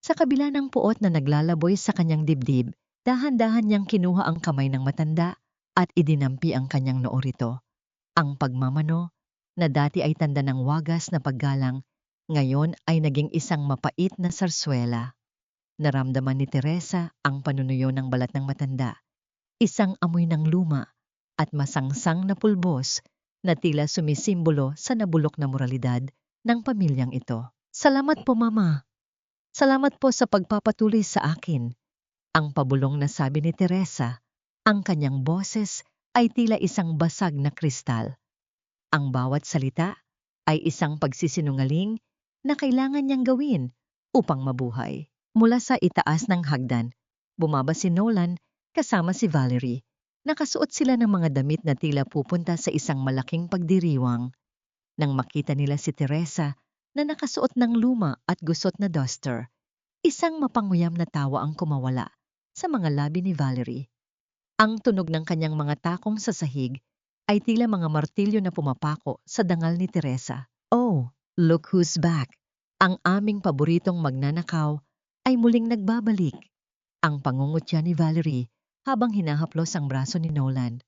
Sa kabila ng puot na naglalaboy sa kanyang dibdib, dahan-dahan niyang kinuha ang kamay ng matanda at idinampi ang kanyang noo rito. Ang pagmamano, na dati ay tanda ng wagas na paggalang, ngayon ay naging isang mapait na sarswela. Naramdaman ni Teresa ang panunuyo ng balat ng matanda, isang amoy ng luma at masangsang na pulbos na tila sumisimbolo sa nabulok na moralidad ng pamilyang ito. Salamat po, Mama. Salamat po sa pagpapatuloy sa akin. Ang pabulong na sabi ni Teresa, ang kanyang boses ay tila isang basag na kristal. Ang bawat salita ay isang pagsisinungaling na kailangan niyang gawin upang mabuhay. Mula sa itaas ng hagdan, bumaba si Nolan kasama si Valerie. Nakasuot sila ng mga damit na tila pupunta sa isang malaking pagdiriwang. Nang makita nila si Teresa na nakasuot ng luma at gusot na duster, isang mapanguyam na tawa ang kumawala sa mga labi ni Valerie. Ang tunog ng kanyang mga takong sa sahig ay tila mga martilyo na pumapako sa dangal ni Teresa. Oh, look who's back! Ang aming paboritong magnanakaw ay muling nagbabalik. Ang pangungutya ni Valerie habang hinahaplos ang braso ni Nolan.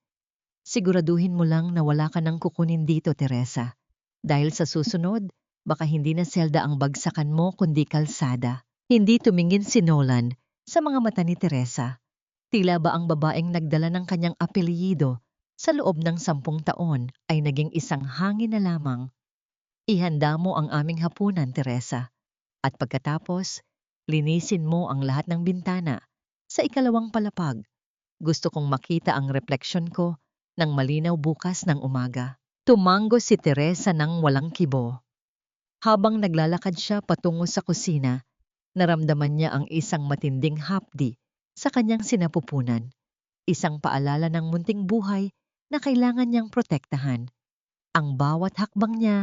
Siguraduhin mo lang na wala ka nang kukunin dito, Teresa. Dahil sa susunod, baka hindi na selda ang bagsakan mo kundi kalsada. Hindi tumingin si Nolan sa mga mata ni Teresa. Tila ba ang babaeng nagdala ng kanyang apelyido sa loob ng 10 taon ay naging isang hangin na lamang. Ihanda mo ang aming hapunan, Teresa. At pagkatapos, linisin mo ang lahat ng bintana. Sa ikalawang palapag, gusto kong makita ang refleksyon ko ng malinaw bukas ng umaga. Tumango si Teresa ng walang kibo. Habang naglalakad siya patungo sa kusina, naramdaman niya ang isang matinding hapdi sa kanyang sinapupunan. Isang paalala ng munting buhay na kailangan niyang protektahan. Ang bawat hakbang niya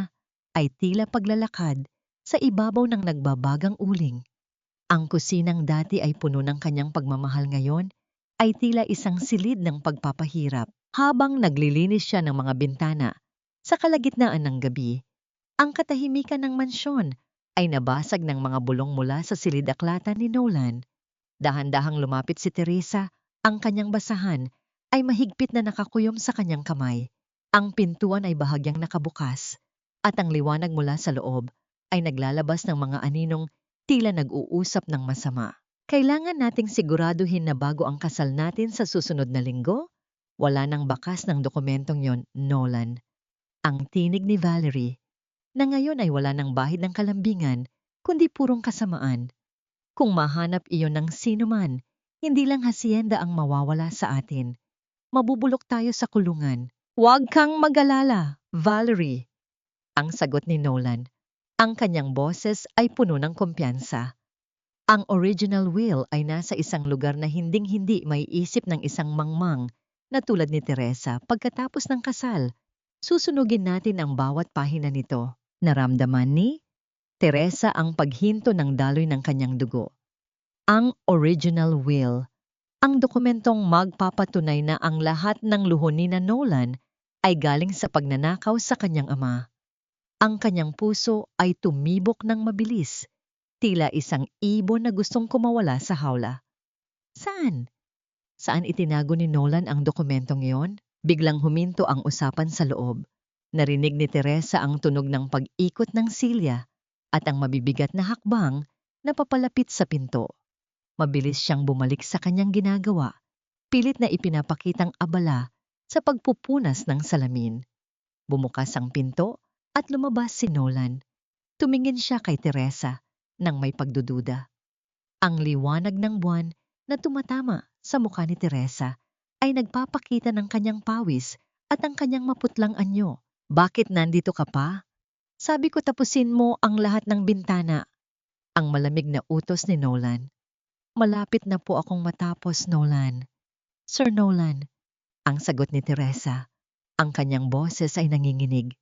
ay tila paglalakad sa ibabaw ng nagbabagang uling. Ang kusinang dati ay puno ng kanyang pagmamahal ngayon ay tila isang silid ng pagpapahirap. Habang naglilinis siya ng mga bintana, sa kalagitnaan ng gabi, ang katahimikan ng mansyon ay nabasag ng mga bulong mula sa silid-aklatan ni Nolan. Dahan-dahang lumapit si Teresa, ang kanyang basahan ay mahigpit na nakakuyom sa kanyang kamay. Ang pintuan ay bahagyang nakabukas, at ang liwanag mula sa loob ay naglalabas ng mga aninong tila nag-uusap ng masama. Kailangan nating siguraduhin na bago ang kasal natin sa susunod na linggo, wala nang bakas ng dokumentong yon, Nolan. Ang tinig ni Valerie, na ngayon ay wala ng bahid ng kalambingan, kundi purong kasamaan. Kung mahanap iyon ng sino man, hindi lang hasyenda ang mawawala sa atin. Mabubulok tayo sa kulungan. Huwag kang mag-alala, Valerie. Ang sagot ni Nolan. Ang kanyang boses ay puno ng kumpiyansa. Ang original will ay nasa isang lugar na hinding-hindi may isip ng isang mangmang na tulad ni Teresa pagkatapos ng kasal. Susunugin natin ang bawat pahina nito. Naramdaman ni Teresa ang paghinto ng daloy ng kanyang dugo. Ang original will, ang dokumentong magpapatunay na ang lahat ng luho ni Nolan ay galing sa pagnanakaw sa kanyang ama. Ang kanyang puso ay tumibok ng mabilis, tila isang ibon na gustong kumawala sa hawla. Saan? Saan itinago ni Nolan ang dokumentong iyon? Biglang huminto ang usapan sa loob. Narinig ni Teresa ang tunog ng pag-ikot ng silya at ang mabibigat na hakbang na papalapit sa pinto. Mabilis siyang bumalik sa kanyang ginagawa, pilit na ipinapakitang abala sa pagpupunas ng salamin. Bumukas ang pinto at lumabas si Nolan. Tumingin siya kay Teresa nang may pagdududa. Ang liwanag ng buwan na tumatama sa mukha ni Teresa ay nagpapakita ng kanyang pawis at ang kanyang maputlang anyo. Bakit nandito ka pa? Sabi ko tapusin mo ang lahat ng bintana. Ang malamig na utos ni Nolan. Malapit na po akong matapos, Nolan. Sir Nolan, ang sagot ni Teresa. Ang kanyang boses ay nanginginig.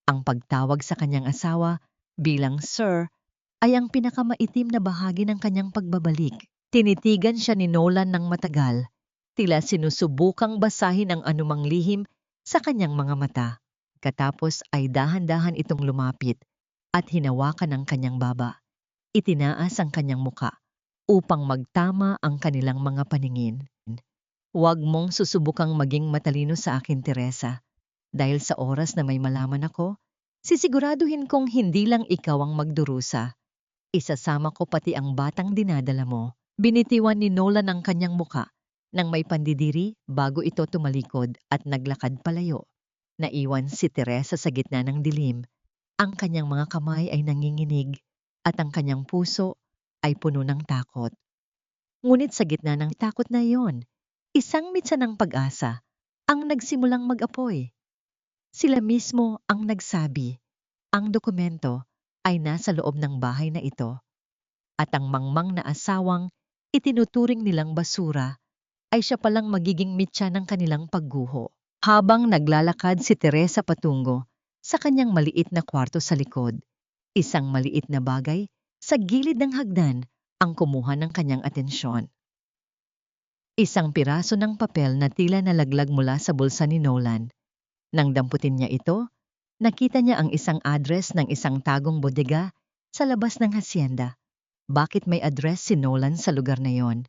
Ang pagtawag sa kanyang asawa bilang Sir ay ang pinakamaitim na bahagi ng kanyang pagbabalik. Tinitigan siya ni Nolan ng matagal, tila sinusubukang basahin ang anumang lihim sa kanyang mga mata. Katapos ay dahan-dahan itong lumapit at hinawakan ang kanyang baba. Itinaas ang kanyang muka upang magtama ang kanilang mga paningin. Huwag mong susubukang maging matalino sa akin, Teresa. Dahil sa oras na may malaman ako, sisiguraduhin kong hindi lang ikaw ang magdurusa. Isasama ko pati ang batang dinadala mo. Binitiwan ni Nolan ang kanyang muka nang may pandidiri bago ito tumalikod at naglakad palayo. Naiwan si Teresa sa gitna ng dilim. Ang kanyang mga kamay ay nanginginig at ang kanyang puso ay puno ng takot. Ngunit sa gitna ng takot na iyon, isang mitsa ng pag-asa ang nagsimulang mag-apoy. Sila mismo ang nagsabi, ang dokumento ay nasa loob ng bahay na ito at ang mangmang na asawang itinuturing nilang basura ay siya palang magiging mitya ng kanilang pagguho. Habang naglalakad si Teresa patungo sa kanyang maliit na kwarto sa likod, isang maliit na bagay sa gilid ng hagdan ang kumuha ng kanyang atensyon. Isang piraso ng papel na tila nalaglag mula sa bulsa ni Nolan. Nang damputin niya ito, nakita niya ang isang address ng isang tagong bodega sa labas ng hasyenda. Bakit may address si Nolan sa lugar na yon?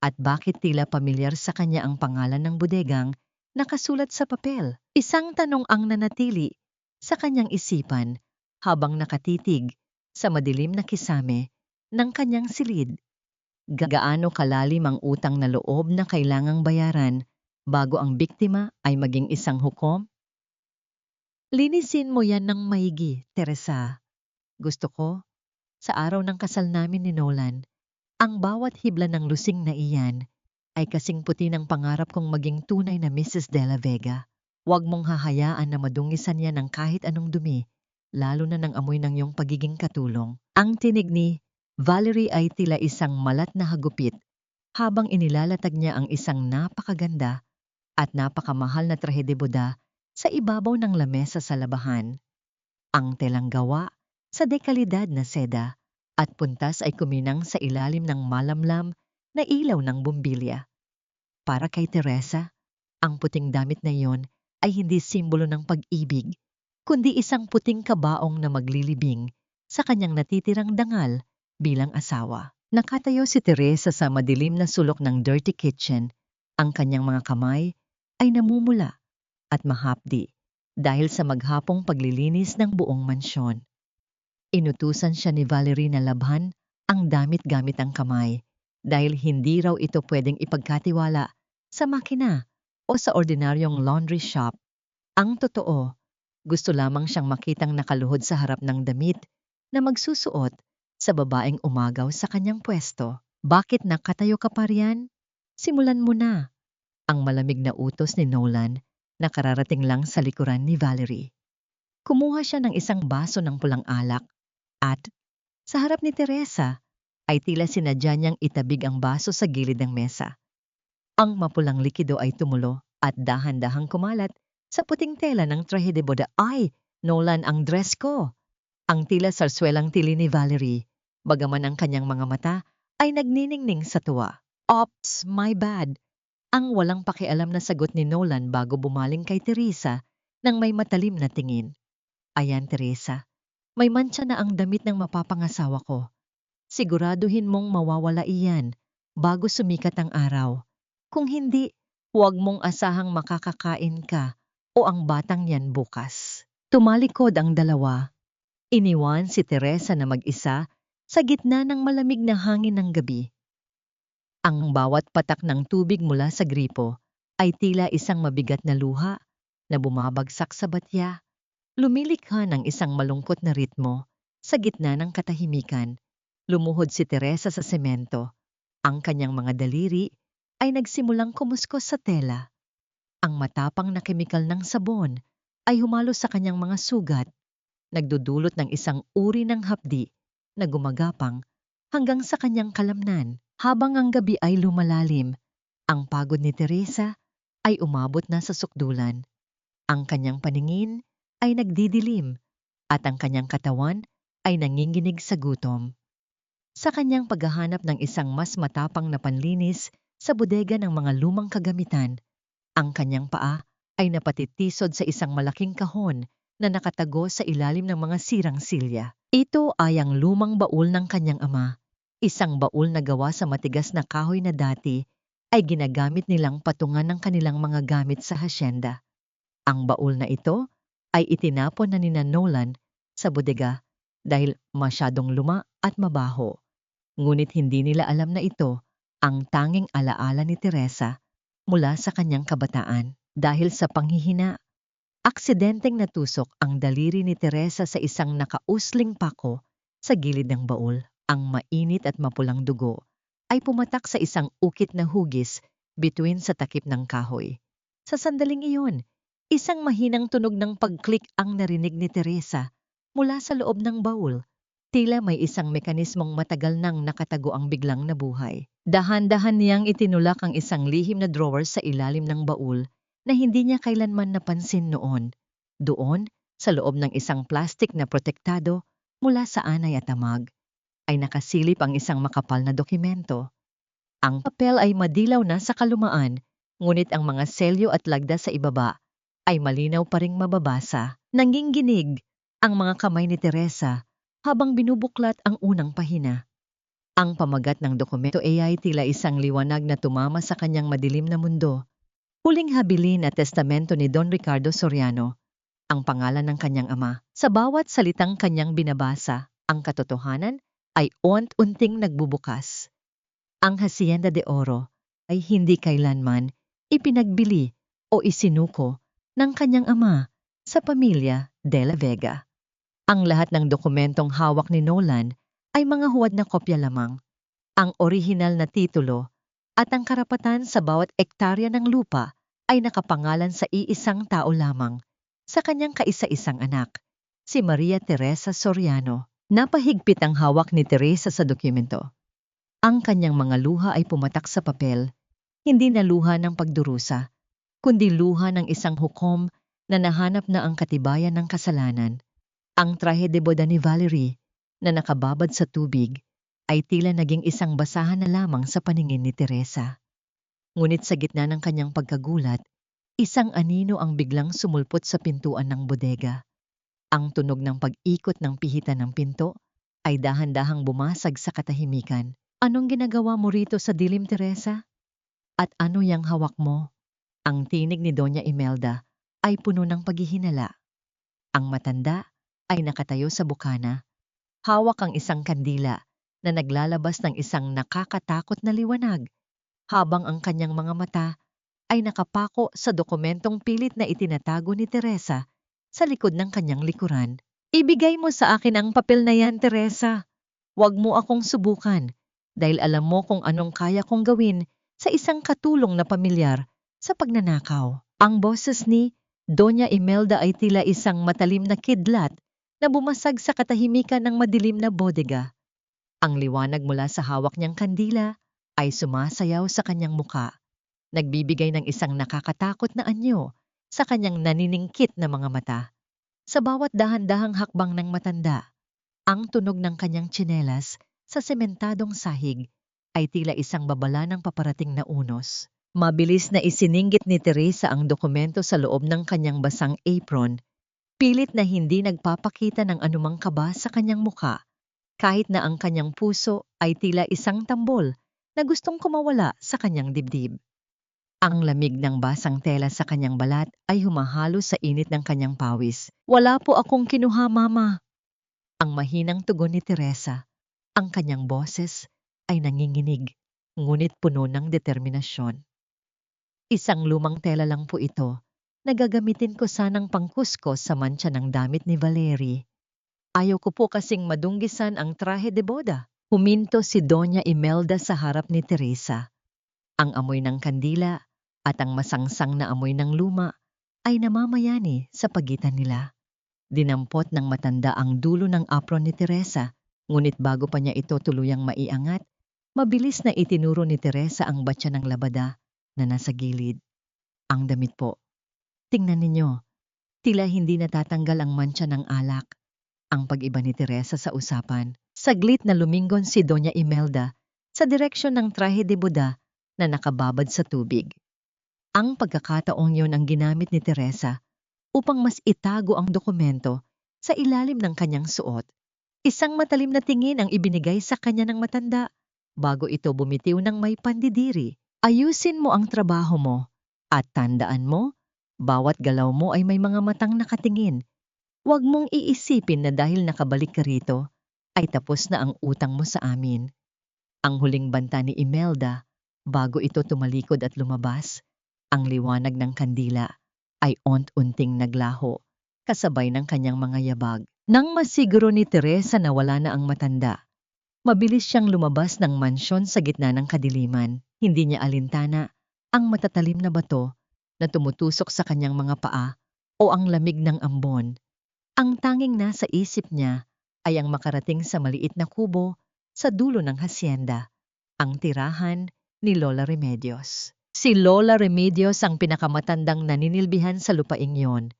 At bakit tila pamilyar sa kanya ang pangalan ng bodegang nakasulat sa papel? Isang tanong ang nanatili sa kanyang isipan habang nakatitig sa madilim na kisame ng kanyang silid. Gaano kalalim ang utang na loob na kailangang bayaran bago ang biktima ay maging isang hukom? Linisin mo yan ng maigi, Teresa. Gusto ko, sa araw ng kasal namin ni Nolan, ang bawat hibla ng lusing na iyan ay kasing puti ng pangarap kong maging tunay na Mrs. De La Vega. Huwag mong hahayaan na madungisan yan ng kahit anong dumi, lalo na ng amoy ng iyong pagiging katulong. Ang tinig ni Valerie ay tila isang malat na hagupit habang inilalatag niya ang isang napakaganda at napakamahal na trahe de boda sa ibabaw ng lamesa sa labahan. Ang telang gawa sa dekalidad na seda at puntas ay kuminang sa ilalim ng malamlam na ilaw ng bumbilya. Para kay Teresa, ang puting damit na iyon ay hindi simbolo ng pag-ibig, kundi isang puting kabaong na maglilibing sa kanyang natitirang dangal bilang asawa. Nakatayo si Teresa sa madilim na sulok ng dirty kitchen. Ang kanyang mga kamay ay namumula at mahapdi dahil sa maghapong paglilinis ng buong mansyon. Inutusan siya ni Valerie na labhan ang damit gamit ang kamay dahil hindi raw ito pwedeng ipagkatiwala sa makina o sa ordinaryong laundry shop. Ang totoo, gusto lamang siyang makitang nakaluhod sa harap ng damit na magsusuot sa babaeng umagaw sa kanyang pwesto. Bakit nakatayo ka pa riyan? Simulan mo na. Ang malamig na utos ni Nolan na kararating lang sa likuran ni Valerie. Kumuha siya ng isang baso ng pulang alak at sa harap ni Teresa ay tila sinadya niyang itabig ang baso sa gilid ng mesa. Ang mapulang likido ay tumulo at dahan-dahang kumalat sa puting tela ng trahe de boda. Ay, Nolan, ang dress ko! Ang tila sarswelang tili ni Valerie, bagaman ang kanyang mga mata ay nagniningning sa tuwa. Ops, my bad. Ang walang pakialam na sagot ni Nolan bago bumaling kay Teresa nang may matalim na tingin. Ayan, Teresa, may mantsa na ang damit ng mapapangasawa ko. Siguraduhin mong mawawala iyan bago sumikat ang araw. Kung hindi, huwag mong asahang makakakain ka o ang batang yan bukas. Tumalikod ang dalawa. Iniwan si Teresa na mag-isa sa gitna ng malamig na hangin ng gabi. Ang bawat patak ng tubig mula sa gripo ay tila isang mabigat na luha na bumabagsak sa batya. Lumilikha ng isang malungkot na ritmo sa gitna ng katahimikan. Lumuhod si Teresa sa semento. Ang kanyang mga daliri ay nagsimulang kumuskos sa tela. Ang matapang na kemikal ng sabon ay humalo sa kanyang mga sugat. nagdudulot ng isang uri ng hapdi na gumagapang hanggang sa kanyang kalamnan. Habang ang gabi ay lumalalim, ang pagod ni Teresa ay umabot na sa sukdulan. Ang kanyang paningin ay nagdidilim at ang kanyang katawan ay nanginginig sa gutom. Sa kanyang paghahanap ng isang mas matapang na panlinis sa bodega ng mga lumang kagamitan, ang kanyang paa ay napatitisod sa isang malaking kahon na nakatago sa ilalim ng mga sirang silya. Ito ay ang lumang baul ng kanyang ama, isang baul na gawa sa matigas na kahoy na dati ay ginagamit nilang patungan ng kanilang mga gamit sa hasyenda. Ang baul na ito ay itinapon na nina Nolan sa bodega dahil masyadong luma at mabaho. Ngunit hindi nila alam na ito ang tanging alaala ni Teresa mula sa kanyang kabataan. Dahil sa panghihina, aksidenteng natusok ang daliri ni Teresa sa isang nakausling pako sa gilid ng baul. Ang mainit at mapulang dugo ay pumatak sa isang ukit na hugis bituin sa takip ng kahoy. Sa sandaling iyon, isang mahinang tunog ng pag-click ang narinig ni Teresa mula sa loob ng baul. Tila may isang mekanismong matagal nang nakatago ang biglang nabuhay. Dahan-dahan niyang itinulak ang isang lihim na drawer sa ilalim ng baul na hindi niya kailanman napansin noon. Doon, sa loob ng isang plastik na protektado mula sa anay at amag, ay nakasilip ang isang makapal na dokumento. Ang papel ay madilaw na sa kalumaan, ngunit ang mga selyo at lagda sa ibaba ay malinaw pa ring mababasa. Nanginginig ang mga kamay ni Teresa habang binubuklat ang unang pahina. Ang pamagat ng dokumento ay tila isang liwanag na tumama sa kanyang madilim na mundo. Huling habilin at testamento ni Don Ricardo Soriano, ang pangalan ng kanyang ama. Sa bawat salitang kanyang binabasa, ang katotohanan ay unti-unting nagbubukas. Ang Hacienda de Oro ay hindi kailanman ipinagbili o isinuko ng kanyang ama sa pamilya de la Vega. Ang lahat ng dokumentong hawak ni Nolan ay mga huwad na kopya lamang. Ang orihinal na titulo at ang karapatan sa bawat ektarya ng lupa ay nakapangalan sa iisang tao lamang, sa kanyang kaisa-isang anak, si Maria Teresa Soriano. Napahigpit ang hawak ni Teresa sa dokumento. Ang kanyang mga luha ay pumatak sa papel, hindi na luha ng pagdurusa, kundi luha ng isang hukom na nahanap na ang katibayan ng kasalanan. Ang trahe de boda ni Valerie, na nakababad sa tubig, ay tila naging isang basahan na lamang sa paningin ni Teresa. Ngunit sa gitna ng kanyang pagkagulat, isang anino ang biglang sumulpot sa pintuan ng bodega. Ang tunog ng pag-ikot ng pihitan ng pinto ay dahan-dahang bumasag sa katahimikan. Anong ginagawa mo rito sa dilim, Teresa? At ano yang hawak mo? Ang tinig ni Doña Imelda ay puno ng paghihinala. Ang matanda ay nakatayo sa bukana. Hawak ang isang kandila na naglalabas ng isang nakakatakot na liwanag, habang ang kanyang mga mata ay nakapako sa dokumentong pilit na itinatago ni Teresa sa likod ng kanyang likuran. Ibigay mo sa akin ang papel na yan, Teresa. Huwag mo akong subukan, dahil alam mo kung anong kaya kong gawin sa isang katulong na pamilyar sa pagnanakaw. Ang boses ni Doña Imelda ay tila isang matalim na kidlat na bumasag sa katahimikan ng madilim na bodega. Ang liwanag mula sa hawak niyang kandila ay sumasayaw sa kanyang muka, nagbibigay ng isang nakakatakot na anyo sa kanyang naniningkit na mga mata. Sa bawat dahan-dahang hakbang ng matanda, ang tunog ng kanyang tsinelas sa sementadong sahig ay tila isang babala ng paparating na unos. Mabilis na isininggit ni Teresa ang dokumento sa loob ng kanyang basang apron, pilit na hindi nagpapakita ng anumang kaba sa kanyang muka, kahit na ang kanyang puso ay tila isang tambol na gustong kumawala sa kanyang dibdib. Ang lamig ng basang tela sa kanyang balat ay humahalo sa init ng kanyang pawis. Wala po akong kinuha, Mama. Ang mahinang tugon ni Teresa, ang kanyang boses ay nanginginig, ngunit puno ng determinasyon. Isang lumang tela lang po ito, nagagamitin ko sanang pangkuskos sa mantsa ng damit ni Valerie. Ayaw ko po kasing madunggisan ang trahe de boda. Huminto si Doña Imelda sa harap ni Teresa. Ang amoy ng kandila at ang masangsang na amoy ng luma ay namamayani sa pagitan nila. Dinampot ng matanda ang dulo ng apron ni Teresa, ngunit bago pa niya ito tuluyang maiangat, mabilis na itinuro ni Teresa ang batya ng labada na nasa gilid. Ang damit po. Tingnan ninyo, tila hindi natatanggal ang mantsa ng alak. Ang pag-iba ni Teresa sa usapan. Saglit na lumingon si Doña Imelda sa direksyon ng trahe de boda na nakababad sa tubig. Ang pagkakataong yon ang ginamit ni Teresa upang mas itago ang dokumento sa ilalim ng kanyang suot. Isang matalim na tingin ang ibinigay sa kanya ng matanda bago ito bumitiw ng may pandidiri. Ayusin mo ang trabaho mo at tandaan mo, bawat galaw mo ay may mga matang nakatingin. Huwag mong iisipin na dahil nakabalik ka rito, ay tapos na ang utang mo sa amin. Ang huling banta ni Imelda, bago ito tumalikod at lumabas, ang liwanag ng kandila ay ont-unting naglaho, kasabay ng kanyang mga yabag. Nang masiguro ni Teresa na wala na ang matanda, mabilis siyang lumabas ng mansyon sa gitna ng kadiliman. Hindi niya alintana ang matatalim na bato na tumutusok sa kanyang mga paa o ang lamig ng ambon. Ang tanging nasa isip niya ay ang makarating sa maliit na kubo sa dulo ng hasyenda, ang tirahan ni Lola Remedios. Si Lola Remedios ang pinakamatandang naninilbihan sa lupaing yon,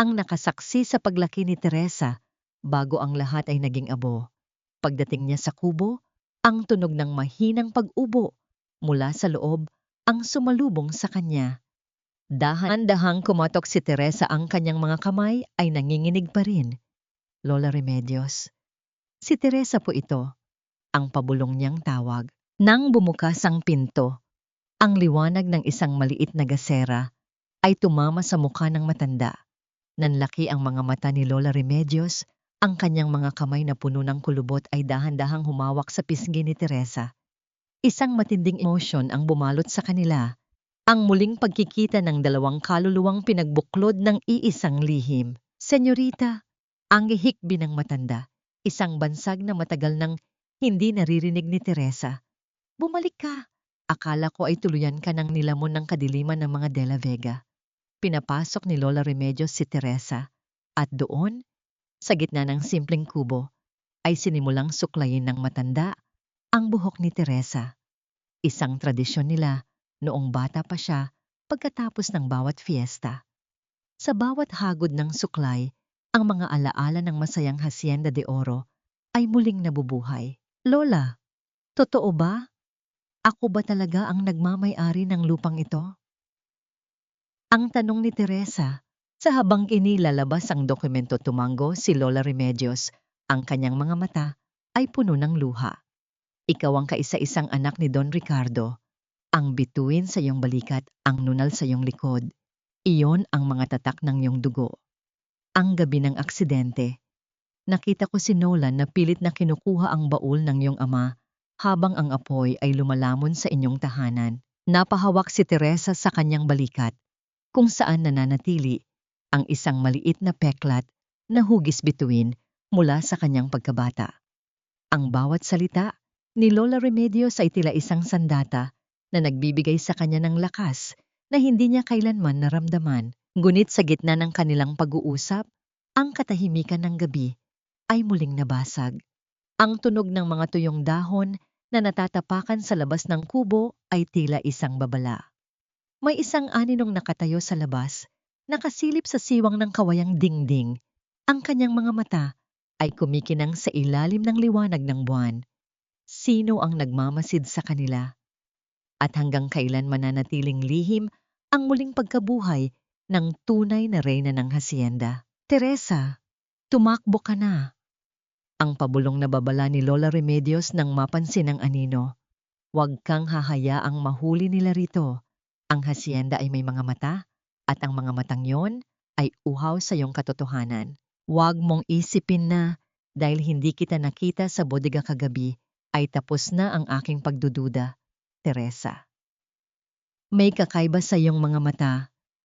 ang nakasaksi sa paglaki ni Teresa bago ang lahat ay naging abo. Pagdating niya sa kubo, ang tunog ng mahinang pag-ubo mula sa loob ang sumalubong sa kanya. Dahan-dahang kumatok si Teresa, ang kanyang mga kamay ay nanginginig pa rin. Lola Remedios. Si Teresa po ito, ang pabulong niyang tawag. Nang bumukas ang pinto, ang liwanag ng isang maliit na gasera ay tumama sa mukha ng matanda. Nanlaki ang mga mata ni Lola Remedios, ang kanyang mga kamay na puno ng kulubot ay dahan-dahang humawak sa pisngi ni Teresa. Isang matinding emosyon ang bumalot sa kanila. Ang muling pagkikita ng dalawang kaluluwang pinagbuklod ng iisang lihim. Senyorita, ang hihikbi ng matanda, isang bansag na matagal nang hindi naririnig ni Teresa. Bumalik ka. Akala ko ay tuluyan ka ng nilamon ng kadiliman ng mga De La Vega. Pinapasok ni Lola Remedios si Teresa, at doon, sa gitna ng simpleng kubo, ay sinimulang suklayin ng matanda ang buhok ni Teresa. Isang tradisyon nila noong bata pa siya pagkatapos ng bawat fiesta. Sa bawat hagod ng suklay, ang mga alaala ng masayang Hacienda de Oro ay muling nabubuhay. Lola, totoo ba? Ako ba talaga ang nagmamay-ari ng lupang ito? Ang tanong ni Teresa. Sa habang inilalabas ang dokumento tumango si Lola Remedios, ang kanyang mga mata ay puno ng luha. Ikaw ang kaisa-isang anak ni Don Ricardo. Ang bituin sa iyong balikat, ang nunal sa iyong likod. Iyon ang mga tatak ng iyong dugo. Ang gabi ng aksidente, nakita ko si Nolan na pilit na kinukuha ang baul ng iyong ama habang ang apoy ay lumalamon sa inyong tahanan. Napahawak si Teresa sa kanyang balikat, kung saan nananatili ang isang maliit na peklat na hugis bituin mula sa kanyang pagkabata. Ang bawat salita ni Lola Remedios ay tila isang sandata na nagbibigay sa kanya ng lakas na hindi niya kailanman naramdaman. Ngunit sa gitna ng kanilang pag-uusap, ang katahimikan ng gabi ay muling nabasag. Ang tunog ng mga tuyong dahon na natatapakan sa labas ng kubo ay tila isang babala. May isang aninong nakatayo sa labas, nakasilip sa siwang ng kawayang dingding. Ang kanyang mga mata ay kumikinang sa ilalim ng liwanag ng buwan. Sino ang nagmamasid sa kanila? At hanggang kailan mananatiling lihim ang muling pagkabuhay ng tunay na reyna ng hacienda? Teresa, tumakbo ka na. Ang pabulong na babala ni Lola Remedios nang mapansin ng anino. Huwag kang hahayaang mahuli nila rito. Ang hacienda ay may mga mata, at ang mga matang yon ay uhaw sa iyong katotohanan. Huwag mong isipin na dahil hindi kita nakita sa bodega kagabi, ay tapos na ang aking pagdududa, Teresa. May kakaiba sa iyong mga mata,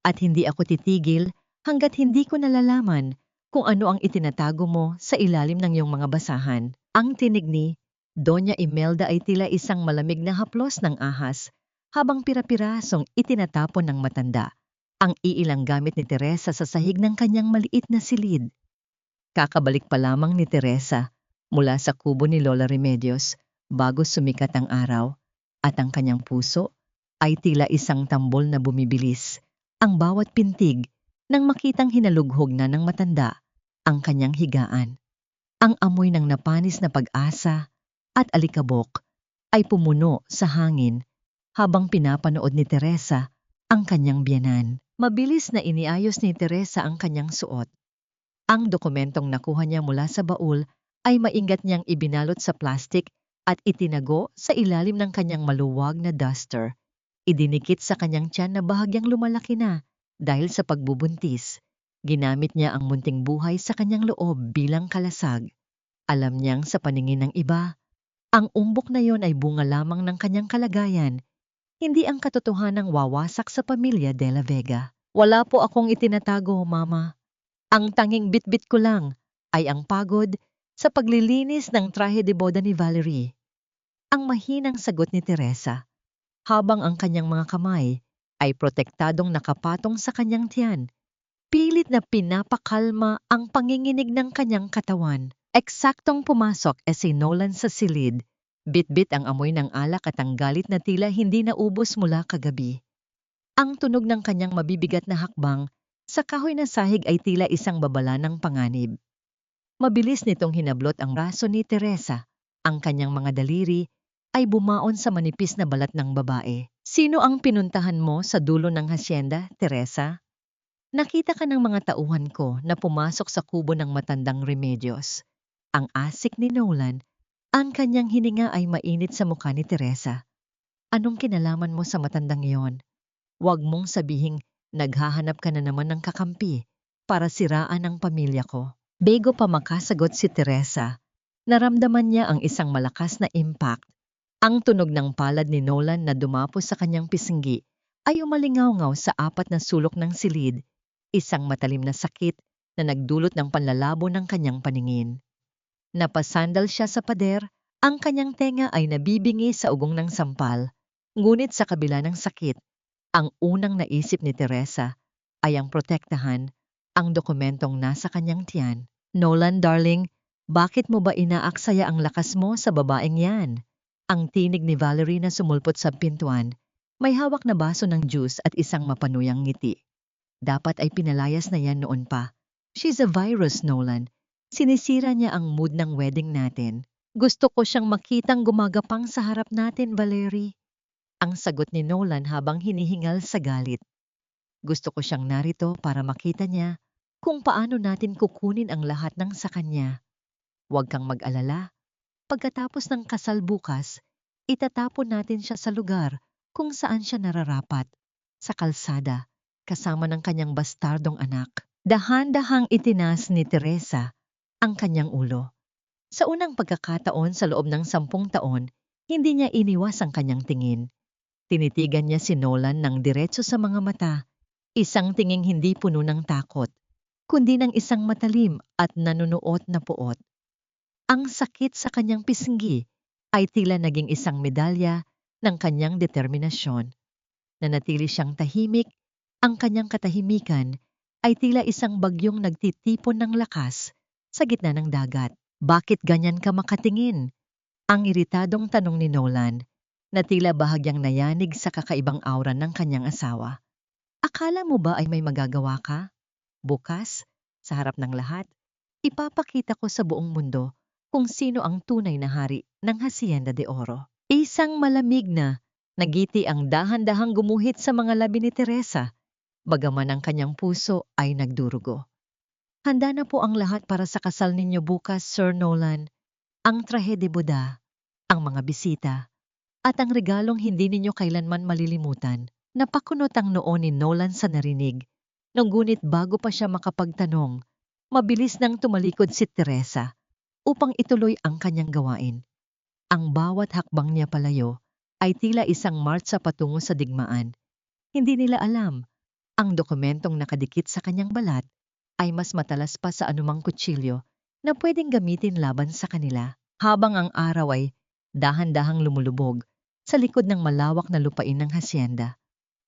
at hindi ako titigil hanggat hindi ko nalalaman kung ano ang itinatago mo sa ilalim ng iyong mga basahan. Ang tinig ni Doña Imelda ay tila isang malamig na haplos ng ahas, habang pira-pirasong itinatapon ng matanda ang iilang gamit ni Teresa sa sahig ng kanyang maliit na silid. Kakabalik pa lamang ni Teresa mula sa kubo ni Lola Remedios bago sumikat ang araw at ang kanyang puso ay tila isang tambol na bumibilis ang bawat pintig nang makitang hinalughog na ng matanda ang kanyang higaan. Ang amoy ng napanis na pag-asa at alikabok ay pumuno sa hangin habang pinapanood ni Teresa ang kanyang biyenan. Mabilis na iniayos ni Teresa ang kanyang suot. Ang dokumentong nakuha niya mula sa baul ay maingat niyang ibinalot sa plastik at itinago sa ilalim ng kanyang maluwag na duster. Idinikit sa kanyang tiyan na bahagyang lumalaki na dahil sa pagbubuntis. Ginamit niya ang munting buhay sa kanyang loob bilang kalasag. Alam niyang sa paningin ng iba, ang umbok na yon ay bunga lamang ng kanyang kalagayan, hindi ang katotohanang wawasak sa pamilya de la Vega. Wala po akong itinatago, Mama. Ang tanging bitbit ko lang ay ang pagod sa paglilinis ng trahe de boda ni Valerie. Ang mahinang sagot ni Teresa, habang ang kanyang mga kamay ay protektadong nakapatong sa kanyang tiyan. Pilit na pinapakalma ang panginginig ng kanyang katawan. Eksaktong pumasok si Nolan sa silid. Bitbit ang amoy ng alak at ang galit na tila hindi naubos mula kagabi. Ang tunog ng kanyang mabibigat na hakbang sa kahoy na sahig ay tila isang babala ng panganib. Mabilis nitong hinablot ang braso ni Teresa. Ang kanyang mga daliri ay bumaon sa manipis na balat ng babae. Sino ang pinuntahan mo sa dulo ng hasyenda, Teresa? Nakita ka ng mga tauhan ko na pumasok sa kubo ng matandang Remedios. Ang asik ni Nolan, ang kanyang hininga ay mainit sa mukha ni Teresa. Anong kinalaman mo sa matandang iyon? Huwag mong sabihing naghahanap ka na naman ng kakampi para siraan ang pamilya ko. Bago pa makasagot si Teresa, naramdaman niya ang isang malakas na impact. Ang tunog ng palad ni Nolan na dumapo sa kanyang pisngi ay umalingaw-ngaw sa apat na sulok ng silid, isang matalim na sakit na nagdulot ng panlalabo ng kanyang paningin. Napasandal siya sa pader, ang kanyang tenga ay nabibingi sa ugong ng sampal, ngunit sa kabila ng sakit, ang unang naisip ni Teresa ay ang protektahan ang dokumentong nasa kanyang tiyan. Nolan, darling, bakit mo ba inaaksaya ang lakas mo sa babaeng yan? Ang tinig ni Valerie na sumulpot sa pintuan, may hawak na baso ng juice at isang mapanuyang ngiti. Dapat ay pinalayas na yan noon pa. She's a virus, Nolan. Sinisira niya ang mood ng wedding natin. Gusto ko siyang makitang gumagapang sa harap natin, Valerie. Ang sagot ni Nolan habang hinihingal sa galit. Gusto ko siyang narito para makita niya kung paano natin kukunin ang lahat ng sa kanya. Huwag kang mag-alala. Pagkatapos ng kasal bukas, itatapon natin siya sa lugar kung saan siya nararapat, sa kalsada, kasama ng kanyang bastardong anak. Dahan-dahang itinas ni Teresa ang kanyang ulo. Sa unang pagkakataon sa loob ng 10 taon, hindi niya iniwas ang kanyang tingin. Tinitigan niya si Nolan ng diretso sa mga mata, isang tinging hindi puno ng takot, kundi ng isang matalim at nanunuot na puot. Ang sakit sa kanyang pisngi ay tila naging isang medalya ng kanyang determinasyon. Nanatili siyang tahimik, ang kanyang katahimikan ay tila isang bagyong nagtitipon ng lakas sa gitna ng dagat. Bakit ganyan ka makatingin? Ang iritadong tanong ni Nolan, na tila bahagyang nayanig sa kakaibang aura ng kanyang asawa. Akala mo ba ay may magagawa ka? Bukas, sa harap ng lahat, ipapakita ko sa buong mundo kung sino ang tunay na hari ng Hacienda de Oro. Isang malamig na nagiti ang dahan-dahang gumuhit sa mga labi ni Teresa, bagaman ang kanyang puso ay nagdurugo. Handa na po ang lahat para sa kasal ninyo bukas, Sir Nolan. Ang trahe de boda, ang mga bisita, at ang regalong hindi ninyo kailanman malilimutan. Napakunot ang noo ni Nolan sa narinig. Ngunit bago pa siya makapagtanong, mabilis nang tumalikod si Teresa upang ituloy ang kanyang gawain. Ang bawat hakbang niya palayo ay tila isang martsa patungo sa digmaan. Hindi nila alam, ang dokumentong nakadikit sa kanyang balat ay mas matalas pa sa anumang kutsilyo na pwedeng gamitin laban sa kanila. Habang ang araw ay dahan-dahang lumulubog sa likod ng malawak na lupain ng hasyenda,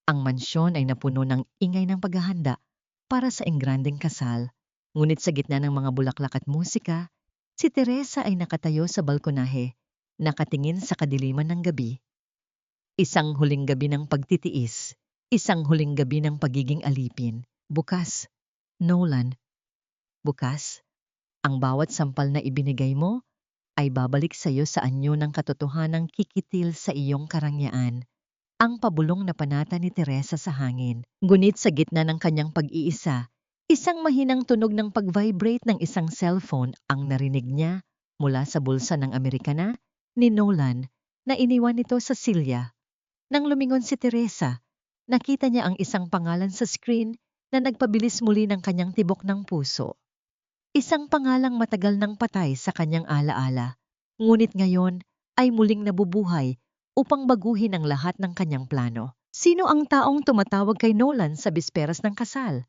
ang mansyon ay napuno ng ingay ng paghahanda para sa engrandeng kasal. Ngunit sa gitna ng mga bulaklak at musika, si Teresa ay nakatayo sa balkonahe, nakatingin sa kadiliman ng gabi. Isang huling gabi ng pagtitiis, isang huling gabi ng pagiging alipin. Bukas, Nolan, bukas, ang bawat sampal na ibinigay mo ay babalik sa iyo sa anyo ng katotohanang kikitil sa iyong karangyaan. Ang pabulong na panata ni Teresa sa hangin. Ngunit sa gitna ng kanyang pag-iisa, isang mahinang tunog ng pag-vibrate ng isang cellphone ang narinig niya mula sa bulsa ng Amerikana ni Nolan na iniwan nito sa silya. Nang lumingon si Teresa, nakita niya ang isang pangalan sa screen na nagpabilis muli ng kanyang tibok ng puso. Isang pangalang matagal nang patay sa kanyang alaala, ngunit ngayon ay muling nabubuhay upang baguhin ang lahat ng kanyang plano. Sino ang taong tumatawag kay Nolan sa bisperas ng kasal?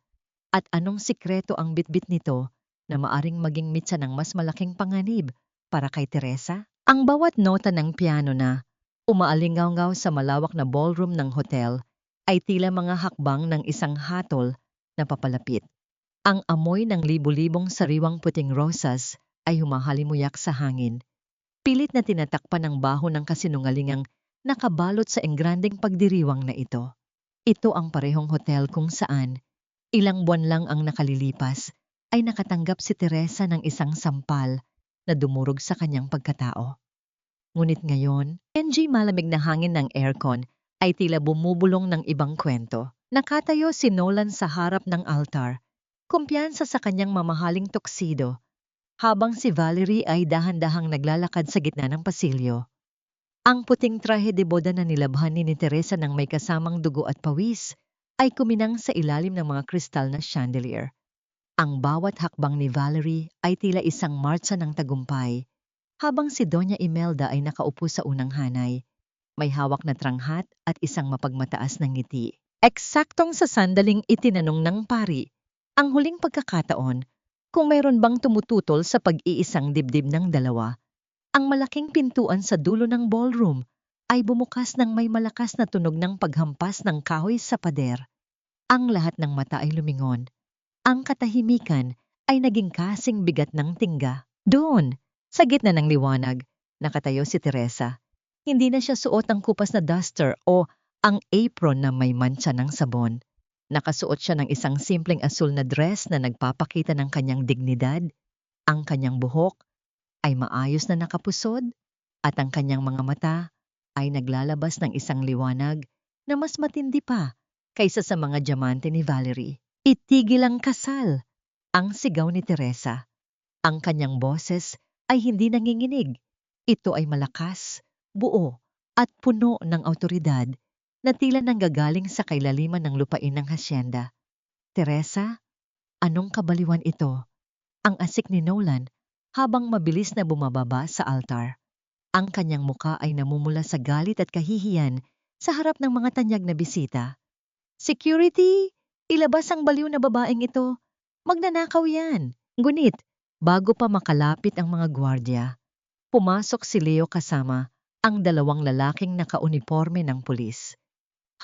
At anong sikreto ang bitbit nito na maaring maging mitsa ng mas malaking panganib para kay Teresa? Ang bawat nota ng piano na umaalingaw-ngaw sa malawak na ballroom ng hotel ay tila mga hakbang ng isang hatol na papalapit. Ang amoy ng libu-libong sariwang puting rosas ay humahalimuyak sa hangin. Pilit na tinatakpan ng baho ng kasinungalingang nakabalot sa engrandeng pagdiriwang na ito. Ito ang parehong hotel kung saan, ilang buwan lang ang nakalilipas, ay nakatanggap si Teresa ng isang sampal na dumurog sa kanyang pagkatao. Ngunit ngayon, malamig na hangin ng aircon ay tila bumubulong ng ibang kwento. Nakatayo si Nolan sa harap ng altar, kumpiyansa sa kanyang mamahaling tuksido, habang si Valerie ay dahan-dahang naglalakad sa gitna ng pasilyo. Ang puting trahe de boda na nilabhan ni Teresa ng may kasamang dugo at pawis ay kuminang sa ilalim ng mga kristal na chandelier. Ang bawat hakbang ni Valerie ay tila isang martsa ng tagumpay, habang si Doña Imelda ay nakaupo sa unang hanay, may hawak na tranghat at isang mapagmataas na ngiti. Eksaktong sa sandaling itinanong ng pari, ang huling pagkakataon, kung mayroon bang tumututol sa pag-iisang dibdib ng dalawa. Ang malaking pintuan sa dulo ng ballroom ay bumukas ng may malakas na tunog ng paghampas ng kahoy sa pader. Ang lahat ng mata ay lumingon. Ang katahimikan ay naging kasing bigat ng tingga. Doon, sa gitna ng liwanag, nakatayo si Teresa. Hindi na siya suot ang kupas na duster o ang apron na may mantsa ng sabon. Nakasuot siya ng isang simpleng asul na dress na nagpapakita ng kanyang dignidad. Ang kanyang buhok ay maayos na nakapusod at ang kanyang mga mata ay naglalabas ng isang liwanag na mas matindi pa kaysa sa mga diamante ni Valerie. Itigil ang kasal, ang sigaw ni Teresa. Ang kanyang boses ay hindi nanginginig. Ito ay malakas, buo, at puno ng awtoridad na tila nanggagaling sa kailaliman ng lupain ng hasyenda. Teresa, anong kabaliwan ito? Ang asik ni Nolan habang mabilis na bumababa sa altar. Ang kanyang muka ay namumula sa galit at kahihiyan sa harap ng mga tanyag na bisita. Security! Ilabas ang baliw na babaeng ito. Magnanakaw yan. Ngunit, bago pa makalapit ang mga gwardya, pumasok si Leo kasama ang dalawang lalaking nakauniforme ng pulis.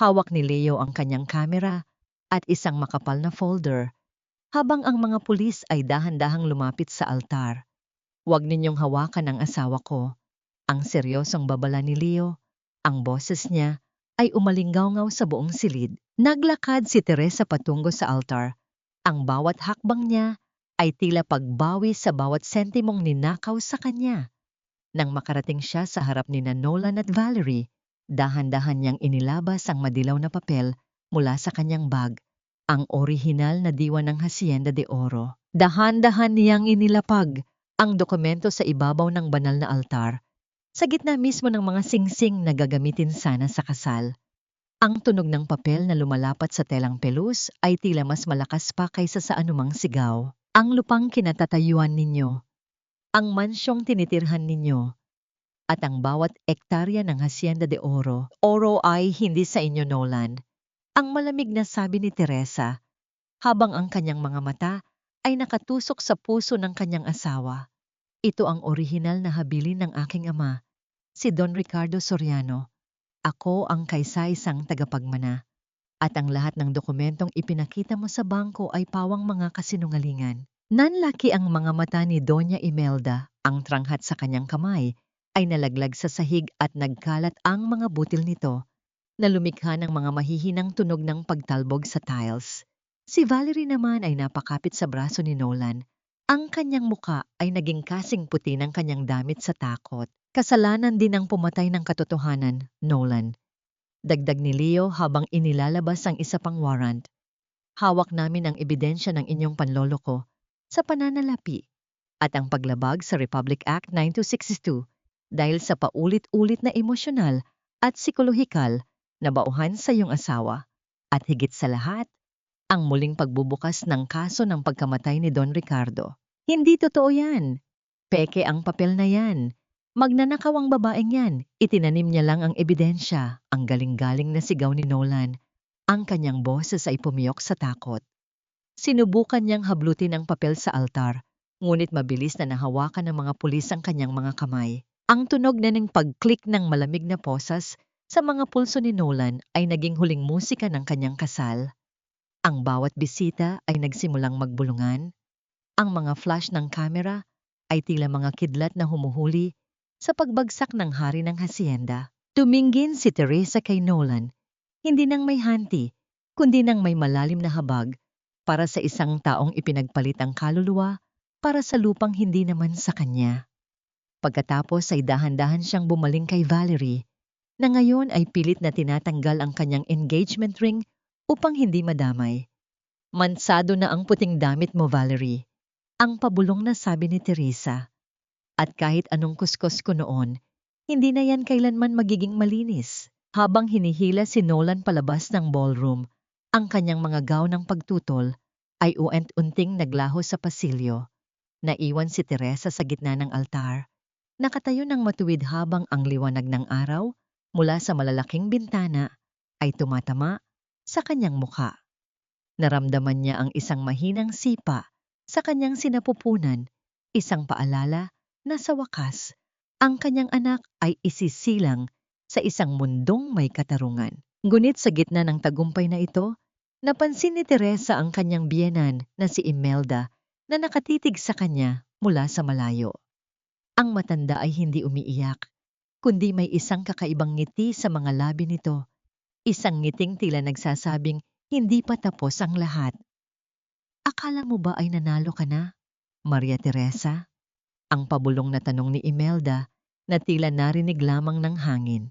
Hawak ni Leo ang kanyang kamera at isang makapal na folder, habang ang mga pulis ay dahan-dahang lumapit sa altar. Huwag ninyong hawakan ang asawa ko. Ang seryosong babala ni Leo, ang boses niya ay umalinggaw-ngaw sa buong silid. Naglakad si Teresa patungo sa altar. Ang bawat hakbang niya ay tila pagbawi sa bawat sentimong ninakaw sa kanya. Nang makarating siya sa harap ni Nolan at Valerie, dahan-dahan niyang inilabas ang madilaw na papel mula sa kanyang bag, ang orihinal na diwa ng Hacienda de Oro. Dahan-dahan niyang inilapag ang dokumento sa ibabaw ng banal na altar, sa gitna mismo ng mga singsing na gagamitin sana sa kasal. Ang tunog ng papel na lumalapat sa telang pelus ay tila mas malakas pa kaysa sa anumang sigaw. Ang lupang kinatatayuan ninyo, ang mansyong tinitirhan ninyo, at ang bawat ektarya ng Hacienda de Oro. Oro ay hindi sa inyo, Nolan. Ang malamig na sabi ni Teresa, habang ang kanyang mga mata ay nakatusok sa puso ng kanyang asawa. Ito ang orihinal na habilin ng aking ama, si Don Ricardo Soriano. Ako ang kaisa-isang tagapagmana. At ang lahat ng dokumentong ipinakita mo sa bangko ay pawang mga kasinungalingan. Nanlaki ang mga mata ni Doña Imelda, ang tranghat sa kanyang kamay ay nalaglag sa sahig at nagkalat ang mga butil nito na lumikha ng mga mahihinang tunog ng pagtalbog sa tiles. Si Valerie naman ay napakapit sa braso ni Nolan. Ang kanyang muka ay naging kasing puti ng kanyang damit sa takot. Kasalanan din ang pumatay ng katotohanan, Nolan. Dagdag ni Leo habang inilalabas ang isa pang warrant. Hawak namin ang ebidensya ng inyong panloloko sa pananalapi at ang paglabag sa Republic Act 9262 dahil sa paulit-ulit na emosyonal at psikolohikal na bauhan sa iyong asawa. At higit sa lahat, ang muling pagbubukas ng kaso ng pagkamatay ni Don Ricardo. Hindi totoo yan. Peke ang papel na yan. Magnanakaw ang babaeng yan. Itinanim niya lang ang ebidensya. Ang galing-galing na sigaw ni Nolan. Ang kanyang boses ay pumiyok sa takot. Sinubukan niyang hablutin ang papel sa altar, ngunit mabilis na nahawakan ng mga pulis ang kanyang mga kamay. Ang tunog na ng pag-click ng malamig na posas sa mga pulso ni Nolan ay naging huling musika ng kanyang kasal. Ang bawat bisita ay nagsimulang magbulungan. Ang mga flash ng kamera ay tila mga kidlat na humuhuli sa pagbagsak ng hari ng hasyenda. Tumingin si Teresa kay Nolan, hindi nang may hanti, kundi nang may malalim na habag para sa isang taong ipinagpalit ang kaluluwa para sa lupang hindi naman sa kanya. Pagkatapos ay dahan-dahan siyang bumaling kay Valerie, na ngayon ay pilit na tinatanggal ang kanyang engagement ring upang hindi madamay. Mansado na ang puting damit mo, Valerie, ang pabulong na sabi ni Teresa. At kahit anong kuskus ko noon, hindi na yan kailanman magiging malinis. Habang hinihila si Nolan palabas ng ballroom, ang kanyang mga gown ng pagtutol ay uent-unting naglaho sa pasilyo. Naiwan si Teresa sa gitna ng altar. Nakatayo ng matuwid habang ang liwanag ng araw mula sa malalaking bintana ay tumatama sa kanyang mukha. Naramdaman niya ang isang mahinang sipa sa kanyang sinapupunan, isang paalala na sa wakas, ang kanyang anak ay isisilang sa isang mundong may katarungan. Ngunit sa gitna ng tagumpay na ito, napansin ni Teresa ang kanyang biyenan na si Imelda na nakatitig sa kanya mula sa malayo. Ang matanda ay hindi umiiyak, kundi may isang kakaibang ngiti sa mga labi nito. Isang ngiting tila nagsasabing hindi pa tapos ang lahat. Akala mo ba ay nanalo ka na, Maria Teresa? Ang pabulong na tanong ni Imelda na tila narinig lamang ng hangin.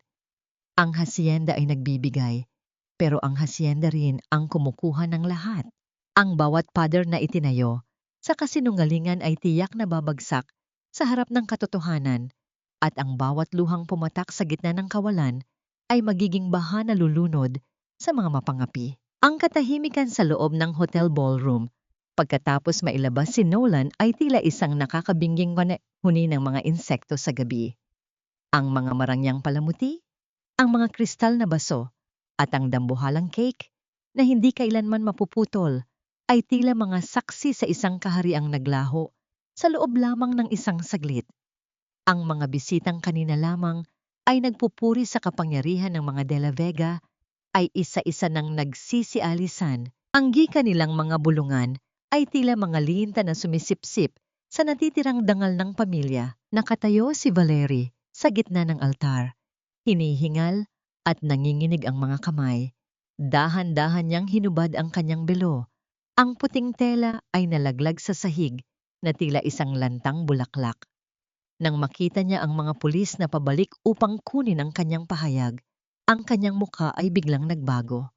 Ang hasyenda ay nagbibigay, pero ang hasyenda rin ang kumukuha ng lahat. Ang bawat pader na itinayo sa kasinungalingan ay tiyak na babagsak sa harap ng katotohanan, at ang bawat luhang pumatak sa gitna ng kawalan ay magiging baha na lulunod sa mga mapangapi. Ang katahimikan sa loob ng hotel ballroom pagkatapos mailabas si Nolan ay tila isang nakakabingging huni ng mga insekto sa gabi. Ang mga marangyang palamuti, ang mga kristal na baso, at ang dambuhalang cake na hindi kailanman mapuputol ay tila mga saksi sa isang kahariang naglaho sa loob lamang ng isang saglit. Ang mga bisitang kanina lamang ay nagpupuri sa kapangyarihan ng mga De La Vega ay isa-isa nang nagsisialisan. Ang gika nilang mga bulungan ay tila mga linta na sumisipsip sa natitirang dangal ng pamilya. Nakatayo si Valerie sa gitna ng altar. Hinihingal at nanginginig ang mga kamay. Dahan-dahan niyang hinubad ang kanyang belo. Ang puting tela ay nalaglag sa sahig na tila isang lantang bulaklak. Nang makita niya ang mga pulis na pabalik upang kunin ang kanyang pahayag, ang kanyang mukha ay biglang nagbago.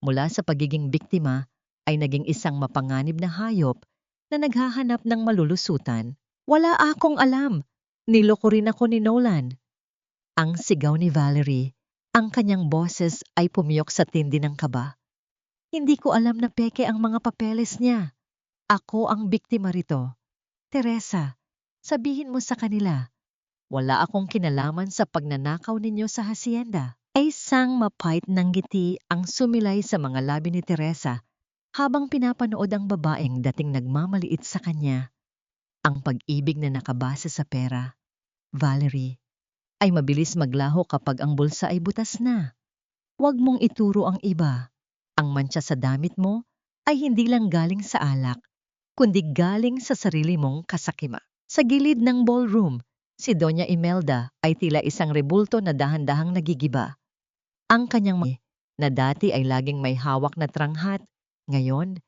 Mula sa pagiging biktima ay naging isang mapanganib na hayop na naghahanap ng malulusutan. Wala akong alam. Niloko rin ako ni Nolan. Ang sigaw ni Valerie, ang kanyang boses ay pumiyok sa tindi ng kaba. Hindi ko alam na peke ang mga papeles niya. Ako ang biktima rito. Teresa, sabihin mo sa kanila, wala akong kinalaman sa pagnanakaw ninyo sa hasyenda. Ay isang mapait ng ngiti ang sumilay sa mga labi ni Teresa habang pinapanood ang babaeng dating nagmamaliit sa kanya. Ang pag-ibig na nakabase sa pera, Valerie, ay mabilis maglaho kapag ang bulsa ay butas na. Huwag mong ituro ang iba. Ang mantsa sa damit mo ay hindi lang galing sa alak, kundi galing sa sarili mong kasakima. Sa gilid ng ballroom, si Doña Imelda ay tila isang rebulto na dahan-dahang nagigiba. Ang kanyang na dati ay laging may hawak na tranghat, ngayon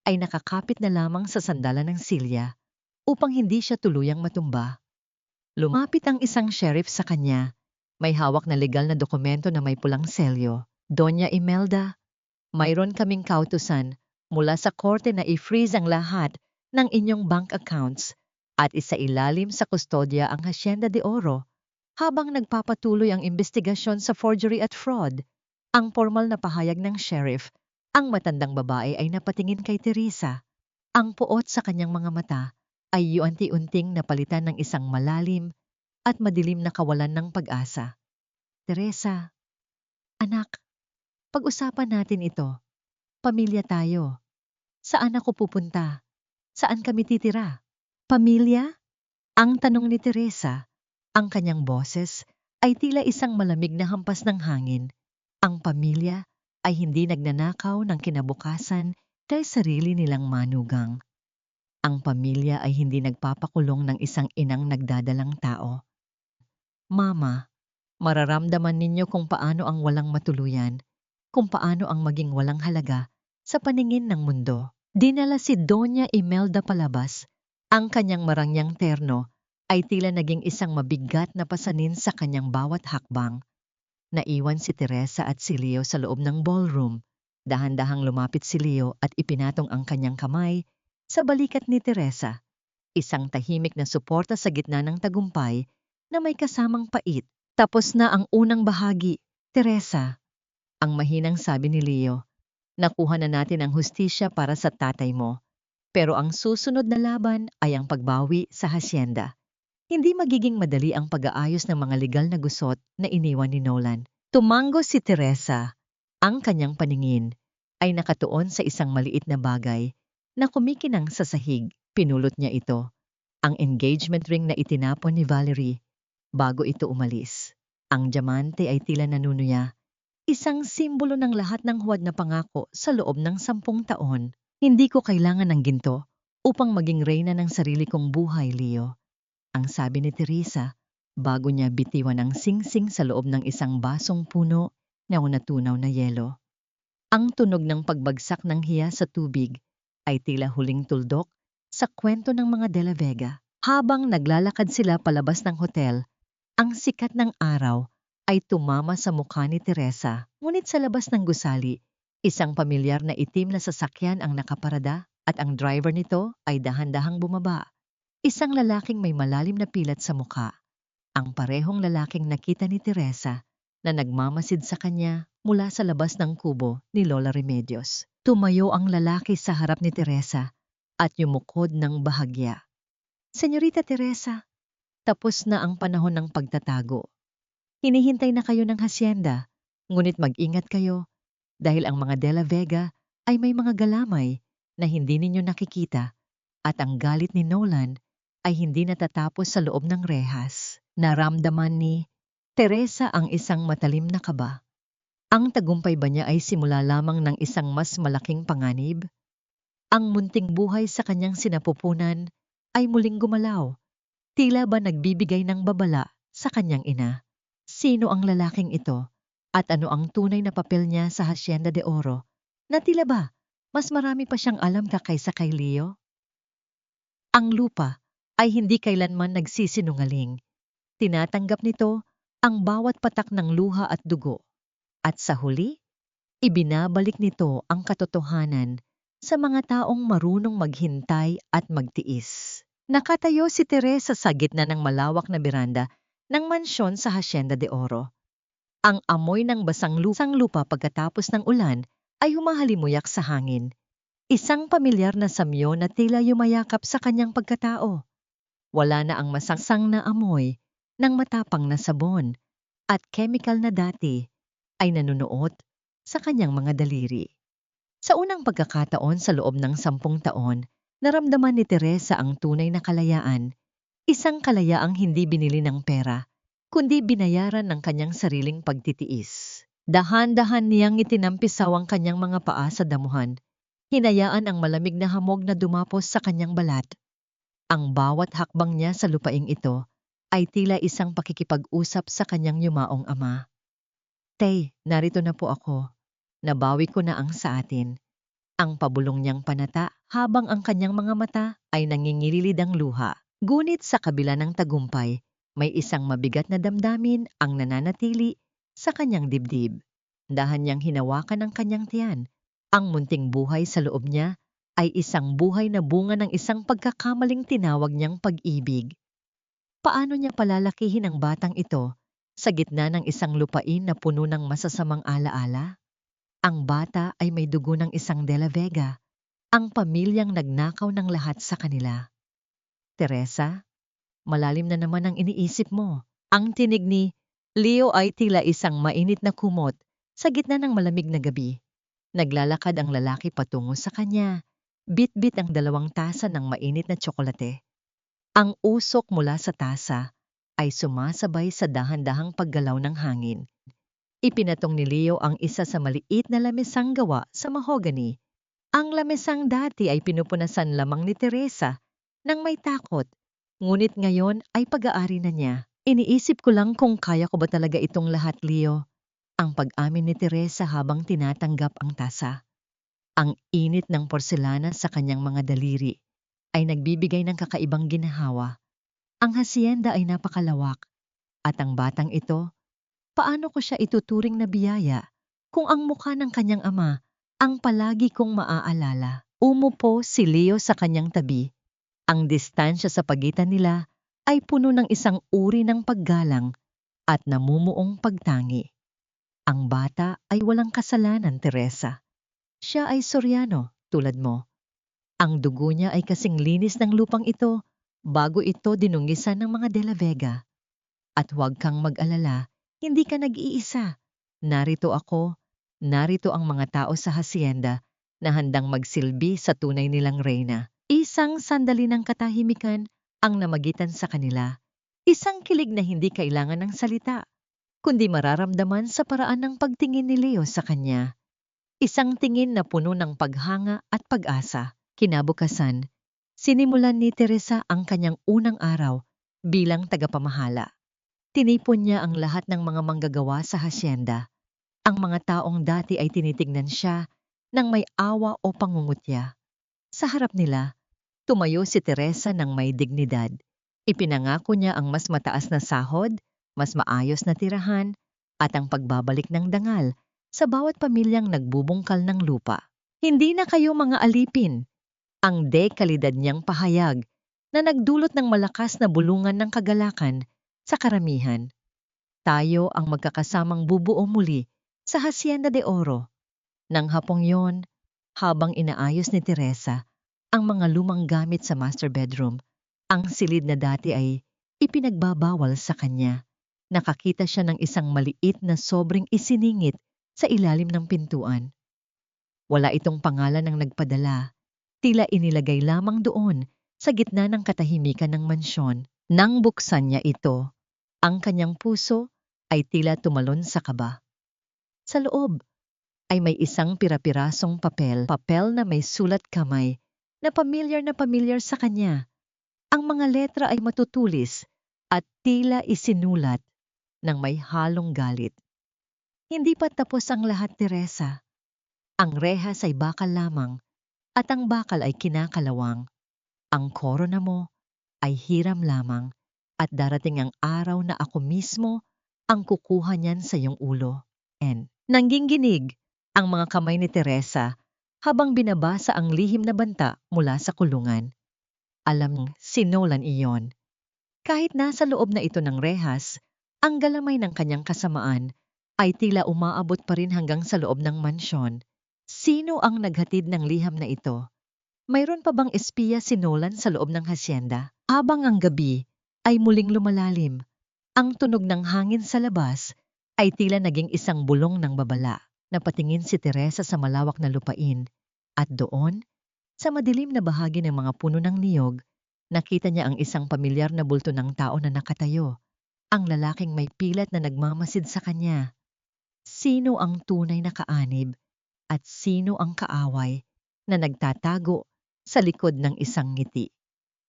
ay nakakapit na lamang sa sandalan ng silya upang hindi siya tuluyang matumba. Lumapit ang isang sheriff sa kanya, may hawak na legal na dokumento na may pulang selyo. Doña Imelda, mayroon kaming kautusan mula sa korte na i-freeze ang lahat ng inyong bank accounts at isailalim sa kustodya ang Hacienda de Oro habang nagpapatuloy ang investigasyon sa forgery at fraud. Ang formal na pahayag ng sheriff, ang matandang babae ay napatingin kay Teresa. Ang puot sa kanyang mga mata ay unti-unting napalitan ng isang malalim at madilim na kawalan ng pag-asa. Teresa, anak, pag-usapan natin ito. Pamilya tayo. Saan ako pupunta? Saan kami titira? Pamilya? Ang tanong ni Teresa, ang kanyang boses ay tila isang malamig na hampas ng hangin. Ang pamilya ay hindi nagnanakaw ng kinabukasan dahil sarili nilang manugang. Ang pamilya ay hindi nagpapakulong ng isang inang nagdadalang tao. Mama, mararamdaman ninyo kung paano ang walang matuluyan, kung paano ang maging walang halaga sa paningin ng mundo. Dinala si Doña Imelda palabas. Ang kanyang marangyang terno ay tila naging isang mabigat na pasanin sa kanyang bawat hakbang. Naiwan si Teresa at si Leo sa loob ng ballroom. Dahan-dahang lumapit si Leo at ipinatong ang kanyang kamay sa balikat ni Teresa. Isang tahimik na suporta sa gitna ng tagumpay na may kasamang pait. Tapos na ang unang bahagi, Teresa. Ang mahinang sabi ni Leo, nakuha na natin ang hustisya para sa tatay mo. Pero ang susunod na laban ay ang pagbawi sa hacienda. Hindi magiging madali ang pag-aayos ng mga legal na gusot na iniwan ni Nolan. Tumango si Teresa. Ang kanyang paningin ay nakatuon sa isang maliit na bagay na kumikinang sa sahig. Pinulot niya ito, ang engagement ring na itinapon ni Valerie bago ito umalis. Ang diamante ay tila nanunuya, isang simbolo ng lahat ng huwad na pangako sa loob ng 10 taon. Hindi ko kailangan ng ginto upang maging reyna ng sarili kong buhay, Leo. Ang sabi ni Teresa bago niya bitiwan ang singsing sa loob ng isang basong puno na natunaw na yelo. Ang tunog ng pagbagsak ng hiya sa tubig ay tila huling tuldok sa kwento ng mga De La Vega. Habang naglalakad sila palabas ng hotel, ang sikat ng araw ay tumama sa mukha ni Teresa. Ngunit sa labas ng gusali, isang pamilyar na itim na sasakyan ang nakaparada at ang driver nito ay dahan-dahang bumaba. Isang lalaking may malalim na pilat sa mukha. Ang parehong lalaking nakita ni Teresa na nagmamasid sa kanya mula sa labas ng kubo ni Lola Remedios. Tumayo ang lalaki sa harap ni Teresa at yumukod ng bahagya. Senyorita Teresa, tapos na ang panahon ng pagtatago. Hinihintay na kayo ng hacienda, ngunit mag-ingat kayo dahil ang mga De La Vega ay may mga galamay na hindi ninyo nakikita at ang galit ni Nolan ay hindi natatapos sa loob ng rehas. Naramdaman ni Teresa ang isang matalim na kaba. Ang tagumpay ba niya ay simula lamang ng isang mas malaking panganib? Ang munting buhay sa kanyang sinapupunan ay muling gumalaw. Tila ba nagbibigay ng babala sa kanyang ina? Sino ang lalaking ito? At ano ang tunay na papel niya sa Hacienda de Oro? Na tila ba mas marami pa siyang alam kaysa kay Leo? Ang lupa ay hindi kailanman nagsisinungaling. Tinatanggap nito ang bawat patak ng luha at dugo. At sa huli, ibinabalik nito ang katotohanan sa mga taong marunong maghintay at magtiis. Nakatayo si Teresa sa gitna ng malawak na beranda ng mansyon sa Hacienda de Oro. Ang amoy ng basang lupa pagkatapos ng ulan ay humahalimuyak sa hangin. Isang pamilyar na samyo na tila yumayakap sa kanyang pagkatao. Wala na ang masangsang na amoy ng matapang na sabon at chemical na dati ay nanunuot sa kanyang mga daliri. Sa unang pagkakataon sa loob ng 10 taon, naramdaman ni Teresa ang tunay na kalayaan, isang kalayaang hindi binili ng pera, kundi binayaran ng kanyang sariling pagtitiis. Dahan-dahan niyang itinampisaw ang kanyang mga paa sa damuhan. Hinayaan ang malamig na hamog na dumapos sa kanyang balat. Ang bawat hakbang niya sa lupaing ito ay tila isang pakikipag-usap sa kanyang yumaong ama. Tay, narito na po ako. Nabawi ko na ang sa atin. Ang pabulong niyang panata habang ang kanyang mga mata ay nangingililid ang luha. Ngunit sa kabila ng tagumpay, may isang mabigat na damdamin ang nananatili sa kanyang dibdib. Dahan niyang hinawakan ang kanyang tiyan. Ang munting buhay sa loob niya ay isang buhay na bunga ng isang pagkakamaling tinawag niyang pag-ibig. Paano niya palalakihin ang batang ito sa gitna ng isang lupain na puno ng masasamang alaala? Ang bata ay may dugo ng isang De La Vega, ang pamilyang nagnakaw ng lahat sa kanila. Teresa, malalim na naman ang iniisip mo. Ang tinig ni Leo ay tila isang mainit na kumot sa gitna ng malamig na gabi. Naglalakad ang lalaki patungo sa kanya. Bit-bit ang 2 tasa ng mainit na tsokolate. Ang usok mula sa tasa ay sumasabay sa dahan-dahang paggalaw ng hangin. Ipinatong ni Leo ang isa sa maliit na lamesang gawa sa mahogany. Ang lamesang dati ay pinupunasan lamang ni Teresa nang may takot. Ngunit ngayon ay pag-aari na niya. Iniisip ko lang kung kaya ko ba talaga itong lahat, Leo. Ang pag-amin ni Teresa habang tinatanggap ang tasa. Ang init ng porselana sa kanyang mga daliri ay nagbibigay ng kakaibang ginhawa. Ang hasyenda ay napakalawak at ang batang ito, paano ko siya ituturing na biyaya kung ang mukha ng kanyang ama ang palagi kong maaalala? Umupo si Leo sa kanyang tabi. Ang distansya sa pagitan nila ay puno ng isang uri ng paggalang at namumuong pagtangi. Ang bata ay walang kasalanan, Teresa. Siya ay Soriano, tulad mo. Ang dugo niya ay kasing linis ng lupang ito bago ito dinungisan ng mga De La Vega. At huwag kang mag-alala, hindi ka nag-iisa. Narito ako, narito ang mga tao sa hasyenda na handang magsilbi sa tunay nilang reyna. Isang sandali ng katahimikan ang namagitan sa kanila. Isang kilig na hindi kailangan ng salita, kundi mararamdaman sa paraan ng pagtingin ni Leo sa kanya. Isang tingin na puno ng paghanga at pag-asa. Kinabukasan, sinimulan ni Teresa ang kanyang unang araw bilang tagapamahala. Tinipon niya ang lahat ng mga manggagawa sa hasyenda. Ang mga taong dati ay tinitignan siya ng may awa o pangungutya. Sa harap nila, tumayo si Teresa ng may dignidad. Ipinangako niya ang mas mataas na sahod, mas maayos na tirahan, at ang pagbabalik ng dangal sa bawat pamilyang nagbubungkal ng lupa. Hindi na kayo mga alipin. Ang dekalidad niyang pahayag na nagdulot ng malakas na bulungan ng kagalakan sa karamihan. Tayo ang magkakasamang bubuo muli sa Hacienda de Oro. Nang hapong yon, habang inaayos ni Teresa ang mga lumang gamit sa master bedroom, ang silid na dati ay ipinagbabawal sa kanya. Nakakita siya ng isang maliit na sobrang isiningit sa ilalim ng pintuan. Wala itong pangalan ng nagpadala. Tila inilagay lamang doon sa gitna ng katahimikan ng mansyon. Nang buksan niya ito, ang kanyang puso ay tila tumalon sa kaba. Sa loob ay may isang pirapirasong papel na may sulat kamay na pamilyar sa kanya. Ang mga letra ay matutulis at tila isinulat ng may halong galit. Hindi pa tapos ang lahat, Teresa. Ang rehas ay bakal lamang at ang bakal ay kinakalawang. Ang korona mo ay hiram lamang at darating ang araw na ako mismo ang kukuha niyan sa iyong ulo. And nanggingginig ang mga kamay ni Teresa habang binabasa ang lihim na banta mula sa kulungan. Alam si Nolan iyon. Kahit nasa loob na ito ng rehas, ang galamay ng kanyang kasamaan ay tila umaabot pa rin hanggang sa loob ng mansyon. Sino ang naghatid ng liham na ito? Mayroon pa bang espiya si Nolan sa loob ng hasyenda? Habang ang gabi ay muling lumalalim, ang tunog ng hangin sa labas ay tila naging isang bulong ng babala. Napatingin si Teresa sa malawak na lupain at doon, sa madilim na bahagi ng mga puno ng niyog, nakita niya ang isang pamilyar na bulto ng tao na nakatayo, ang lalaking may pilat na nagmamasid sa kanya. Sino ang tunay na kaanib at sino ang kaaway na nagtatago sa likod ng isang ngiti?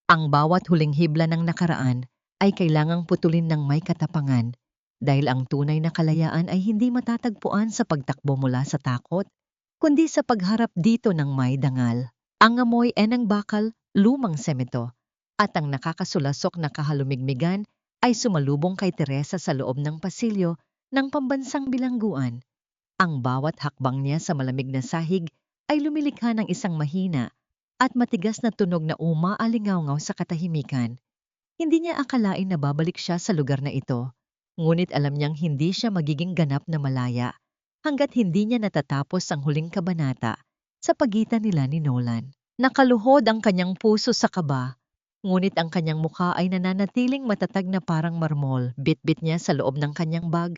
Ang bawat huling hibla ng nakaraan ay kailangang putulin ng may katapangan dahil ang tunay na kalayaan ay hindi matatagpuan sa pagtakbo mula sa takot, kundi sa pagharap dito ng may dangal. Ang amoy ay ng bakal, lumang semento, at ang nakakasulasok na kahalumigmigan ay sumalubong kay Teresa sa loob ng pasilyo ng pambansang bilangguan. Ang bawat hakbang niya sa malamig na sahig ay lumilikha ng isang mahina at matigas na tunog na umaalingaw-ngaw sa katahimikan. Hindi niya akalain na babalik siya sa lugar na ito, ngunit alam niyang hindi siya magiging ganap na malaya hanggat hindi niya natatapos ang huling kabanata sa pagitan nila ni Nolan. Nakaluhod ang kanyang puso sa kaba, ngunit ang kanyang mukha ay nananatiling matatag na parang marmol. Bit-bit niya sa loob ng kanyang bag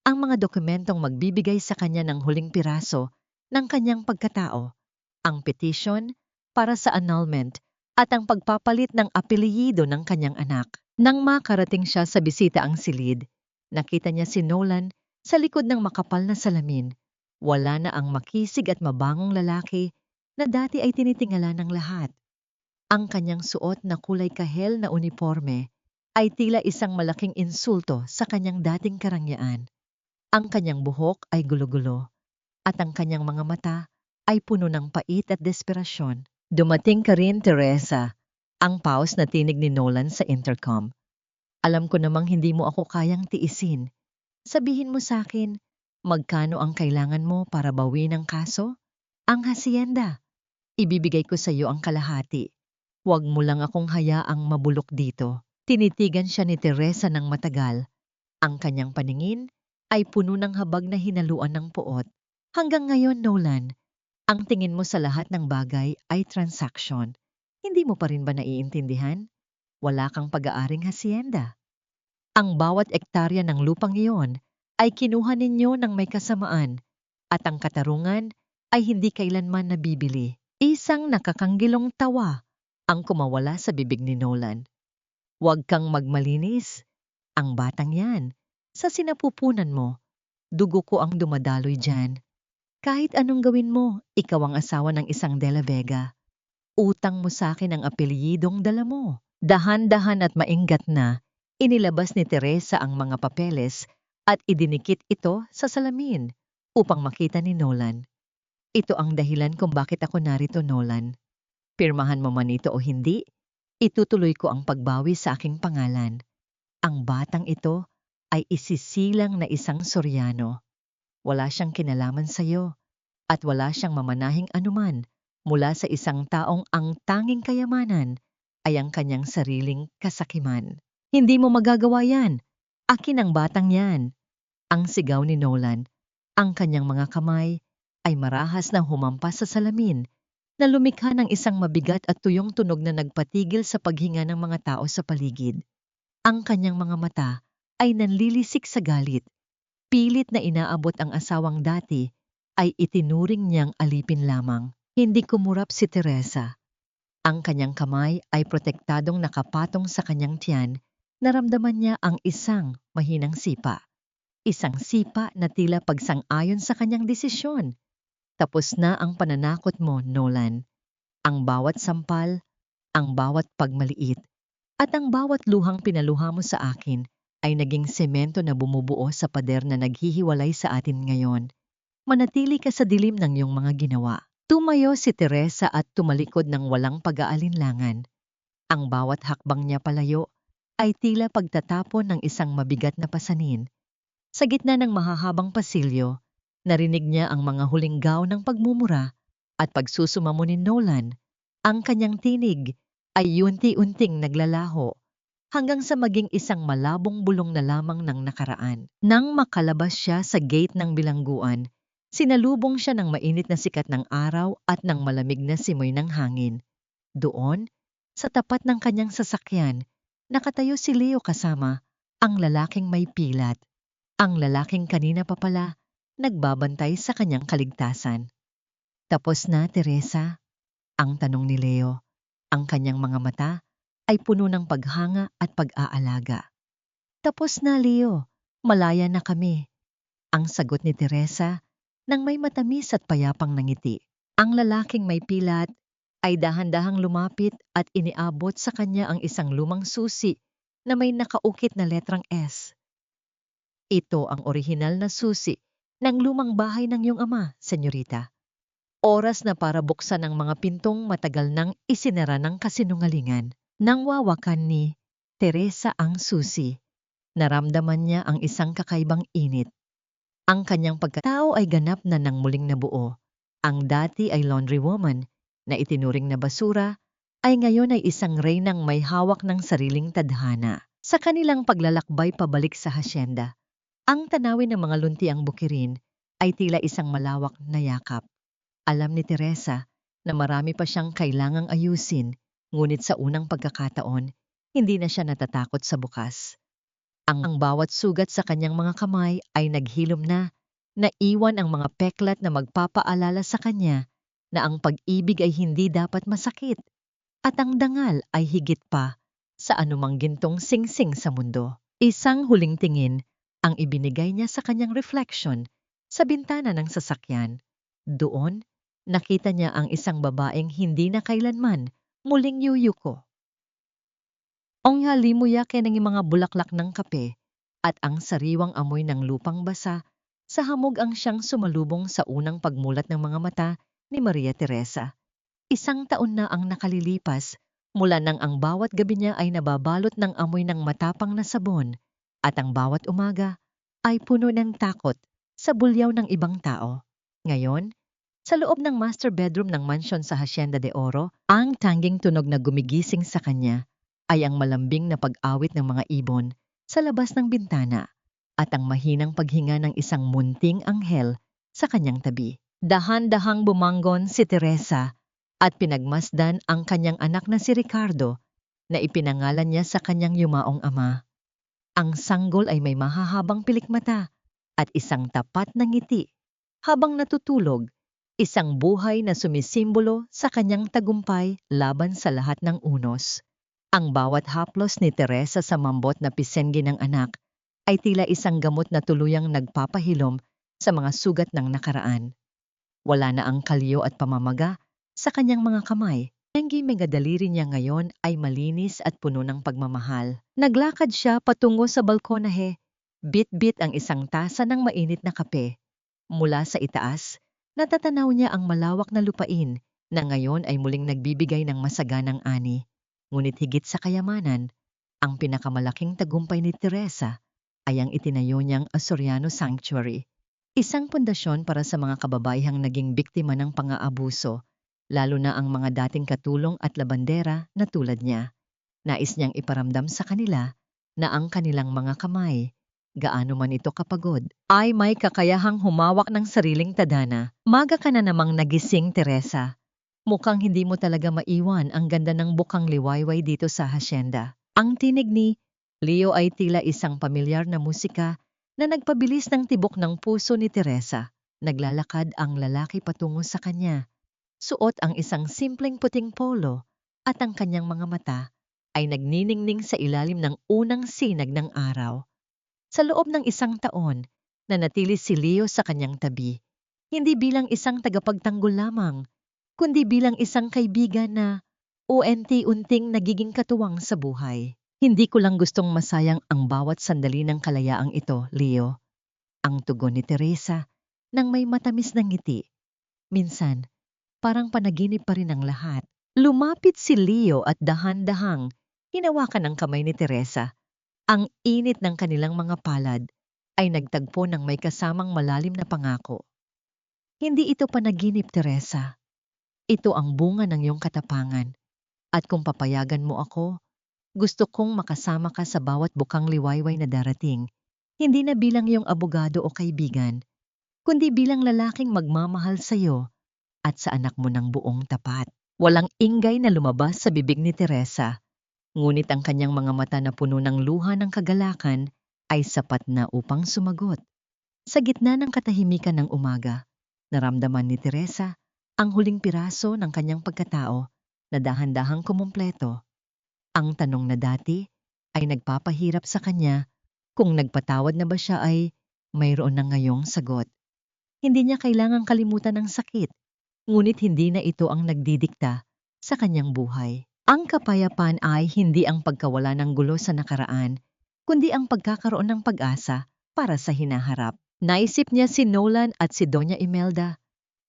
ang mga dokumentong magbibigay sa kanya ng huling piraso ng kanyang pagkatao, ang petition para sa annulment at ang pagpapalit ng apelyido ng kanyang anak. Nang makarating siya sa bisita ang silid, nakita niya si Nolan sa likod ng makapal na salamin. Wala na ang makisig at mabangong lalaki na dati ay tinitingala ng lahat. Ang kanyang suot na kulay kahel na uniforme ay tila isang malaking insulto sa kanyang dating karangyaan. Ang kanyang buhok ay gulo-gulo at ang kanyang mga mata ay puno ng pait at desperasyon. Dumating ka rin, Teresa, ang pause na tinig ni Nolan sa intercom. Alam ko namang hindi mo ako kayang tiisin. Sabihin mo sa akin, magkano ang kailangan mo para bawiin ang kaso? Ang hasyenda. Ibibigay ko sa iyo ang kalahati. Huwag mo lang akong hayaang mabulok dito. Tinitigan siya ni Teresa ng matagal. Ang kanyang paningin ay puno ng habag na hinaluan ng puot. Hanggang ngayon, Nolan, ang tingin mo sa lahat ng bagay ay transaksyon. Hindi mo pa rin ba naiintindihan? Wala kang pag-aaring hasyenda. Ang bawat ektarya ng lupang iyon ay kinuha ninyo ng may kasamaan at ang katarungan ay hindi kailanman nabibili. Isang nakakanggilong tawa ang kumawala sa bibig ni Nolan. Huwag kang magmalinis. Ang batang yan, sa sinapupunan mo, dugo ko ang dumadaloy dyan. Kahit anong gawin mo, ikaw ang asawa ng isang De La Vega. Utang mo sa akin ang apelyidong dala mo. Dahan-dahan at maingat na, inilabas ni Teresa ang mga papeles at idinikit ito sa salamin upang makita ni Nolan. Ito ang dahilan kung bakit ako narito, Nolan. Pirmahan mo man ito o hindi, itutuloy ko ang pagbawi sa aking pangalan. Ang batang ito ay isisilang na isang Soriano. Wala siyang kinalaman sa iyo at wala siyang mamanahing anuman mula sa isang taong ang tanging kayamanan ay ang kanyang sariling kasakiman. Hindi mo magagawa yan. Akin ang batang yan. Ang sigaw ni Nolan. Ang kanyang mga kamay ay marahas na humampas sa salamin na lumikha ng isang mabigat at tuyong tunog na nagpatigil sa paghinga ng mga tao sa paligid. Ang kanyang mga mata ay nanlilisik sa galit. Pilit na inaabot ang asawang dati ay itinuring niyang alipin lamang. Hindi kumurap si Teresa. Ang kanyang kamay ay protektadong nakapatong sa kanyang tiyan. Naramdaman niya ang isang mahinang sipa. Isang sipa na tila pagsang-ayon sa kanyang desisyon. Tapos na ang pananakot mo, Nolan. Ang bawat sampal, ang bawat pagmaliit, at ang bawat luhang pinaluha mo sa akin ay naging semento na bumubuo sa pader na naghihiwalay sa atin ngayon. Manatili ka sa dilim ng iyong mga ginawa. Tumayo si Teresa at tumalikod ng walang pag-aalinlangan. Ang bawat hakbang niya palayo ay tila pagtatapon ng isang mabigat na pasanin. Sa gitna ng mahahabang pasilyo, narinig niya ang mga huling gaw ng pagmumura at pagsusumamo ni Nolan. Ang kanyang tinig ay unti-unting naglalaho hanggang sa maging isang malabong bulong na lamang ng nakaraan. Nang makalabas siya sa gate ng bilangguan, sinalubong siya ng mainit na sikat ng araw at ng malamig na simoy ng hangin. Doon, sa tapat ng kanyang sasakyan, nakatayo si Leo kasama ang lalaking may pilat. Ang lalaking kanina pa pala nagbabantay sa kanyang kaligtasan. Tapos na, Teresa? Ang tanong ni Leo. Ang kanyang mga mata ay puno ng paghanga at pag-aalaga. Tapos na, Leo. Malaya na kami. Ang sagot ni Teresa nang may matamis at payapang ngiti. Ang lalaking may pilat ay dahan-dahang lumapit at iniabot sa kanya ang isang lumang susi na may nakaukit na letrang S. Ito ang orihinal na susi ng lumang bahay ng iyong ama, senyorita. Oras na para buksan ang mga pintong matagal nang isinara ng kasinungalingan. Nang wawakan ni Teresa ang susi, naramdaman niya ang isang kakaibang init. Ang kanyang pagkatao ay ganap na nang muling nabuo. Ang dati ay laundry woman na itinuring na basura ay ngayon ay isang reynang may hawak ng sariling tadhana. Sa kanilang paglalakbay pabalik sa hasyenda, ang tanawin ng mga luntiang bukirin ay tila isang malawak na yakap. Alam ni Teresa na marami pa siyang kailangang ayusin, ngunit sa unang pagkakataon, hindi na siya natatakot sa bukas. Ang bawat sugat sa kanyang mga kamay ay naghilom na, naiwan ang mga peklat na magpapaalala sa kanya na ang pag-ibig ay hindi dapat masakit at ang dangal ay higit pa sa anumang gintong singsing sa mundo. Isang huling tingin ang ibinigay niya sa kanyang reflection sa bintana ng sasakyan. Doon, nakita niya ang isang babaeng hindi na kailanman muling yuyuko. Ang halimuya ng mga bulaklak ng kape at ang sariwang amoy ng lupang basa sa hamog ang siyang sumalubong sa unang pagmulat ng mga mata ni Maria Teresa. 1 taon na ang nakalilipas mula nang ang bawat gabi niya ay nababalot ng amoy ng matapang na sabon at ang bawat umaga ay puno ng takot sa bulyaw ng ibang tao. Ngayon, sa loob ng master bedroom ng mansyon sa Hacienda de Oro, ang tanging tunog na gumigising sa kanya ay ang malambing na pag-awit ng mga ibon sa labas ng bintana at ang mahinang paghinga ng isang munting anghel sa kanyang tabi. Dahan-dahang bumanggon si Teresa at pinagmasdan ang kanyang anak na si Ricardo na ipinangalan niya sa kanyang yumaong ama. Ang sanggol ay may mahahabang pilikmata at isang tapat na ngiti. Habang natutulog, isang buhay na sumisimbolo sa kanyang tagumpay laban sa lahat ng unos. Ang bawat haplos ni Teresa sa mambot na pisengge ng anak ay tila isang gamot na tuluyang nagpapahilom sa mga sugat ng nakaraan. Wala na ang kalyo at pamamaga sa kanyang mga kamay. Ang megadaliri niya ngayon ay malinis at puno ng pagmamahal. Naglakad siya patungo sa balkonahe, bit-bit ang isang tasa ng mainit na kape. Mula sa itaas, natatanaw niya ang malawak na lupain na ngayon ay muling nagbibigay ng masaganang ani. Ngunit higit sa kayamanan, ang pinakamalaking tagumpay ni Teresa ay ang itinayo niyang Asoriano Sanctuary. Isang pundasyon para sa mga kababaihang naging biktima ng pang-aabuso, lalo na ang mga dating katulong at labandera na tulad niya. Nais niyang iparamdam sa kanila na ang kanilang mga kamay, gaano man ito kapagod, ay may kakayahang humawak ng sariling tadhana. Maga ka na namang nagising, Teresa. Mukhang hindi mo talaga maiwan ang ganda ng bukang liwayway dito sa hasyenda. Ang tinig ni Leo ay tila isang pamilyar na musika na nagpabilis ng tibok ng puso ni Teresa. Naglalakad ang lalaki patungo sa kanya. Suot ang isang simpleng puting polo at ang kanyang mga mata ay nagniningning sa ilalim ng unang sinag ng araw. Sa loob ng 1 taon, nanatili si Leo sa kanyang tabi, hindi bilang isang tagapagtanggol lamang, kundi bilang isang kaibigan na unti-unting nagiging katuwang sa buhay. Hindi ko lang gustong masayang ang bawat sandali ng kalayaang ito, Leo. Ang tugon ni Teresa nang may matamis na ngiti. Minsan, parang panaginip pa rin ang lahat. Lumapit si Leo at dahan-dahang hinawakan ang kamay ni Teresa. Ang init ng kanilang mga palad ay nagtagpo ng may kasamang malalim na pangako. Hindi ito panaginip, Teresa. Ito ang bunga ng iyong katapangan. At kung papayagan mo ako, gusto kong makasama ka sa bawat bukang liwayway na darating. Hindi na bilang iyong abogado o kaibigan, kundi bilang lalaking magmamahal sa iyo at sa anak mo ng buong tapat. Walang ingay na lumabas sa bibig ni Teresa, ngunit ang kanyang mga mata na puno ng luha ng kagalakan ay sapat na upang sumagot. Sa gitna ng katahimikan ng umaga, naramdaman ni Teresa ang huling piraso ng kanyang pagkatao na dahan-dahang kumumpleto. Ang tanong na dati ay nagpapahirap sa kanya kung nagpatawad na ba siya ay mayroon na ngayong sagot. Hindi niya kailangang kalimutan ang sakit, ngunit hindi na ito ang nagdidikta sa kanyang buhay. Ang kapayapaan ay hindi ang pagkawala ng gulo sa nakaraan, kundi ang pagkakaroon ng pag-asa para sa hinaharap. Naisip niya si Nolan at si Doña Imelda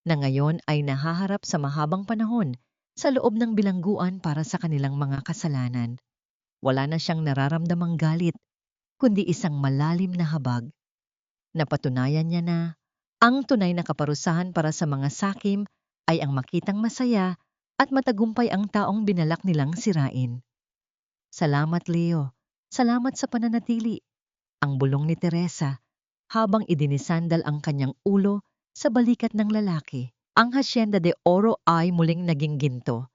na ngayon ay nahaharap sa mahabang panahon sa loob ng bilangguan para sa kanilang mga kasalanan. Wala na siyang nararamdamang galit, kundi isang malalim na habag. Napatunayan niya na ang tunay na kaparusahan para sa mga sakim ay ang makitang masaya at matagumpay ang taong binalak nilang sirain. Salamat, Leo. Salamat sa pananatili. Ang bulong ni Teresa habang idinisandal ang kanyang ulo sa balikat ng lalaki. Ang Hacienda de Oro ay muling naging ginto.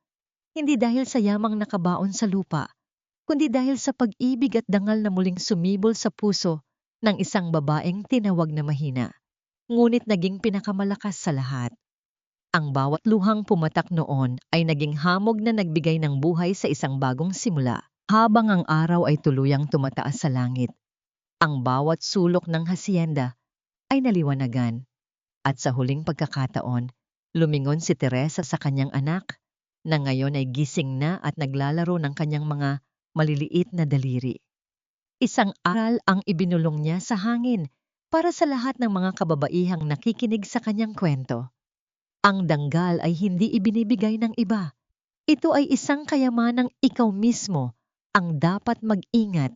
Hindi dahil sa yamang nakabaon sa lupa, kundi dahil sa pag-ibig at dangal na muling sumibol sa puso ng isang babaeng tinawag na mahina, ngunit naging pinakamalakas sa lahat. Ang bawat luhang pumatak noon ay naging hamog na nagbigay ng buhay sa isang bagong simula. Habang ang araw ay tuluyang tumataas sa langit, ang bawat sulok ng hacienda ay naliwanagan. At sa huling pagkakataon, lumingon si Teresa sa kanyang anak na ngayon ay gising na at naglalaro ng kanyang mga maliliit na daliri. Isang aral ang ibinulong niya sa hangin para sa lahat ng mga kababaihang nakikinig sa kanyang kwento. Ang danggal ay hindi ibinibigay ng iba. Ito ay isang kayamanang ikaw mismo ang dapat mag-ingat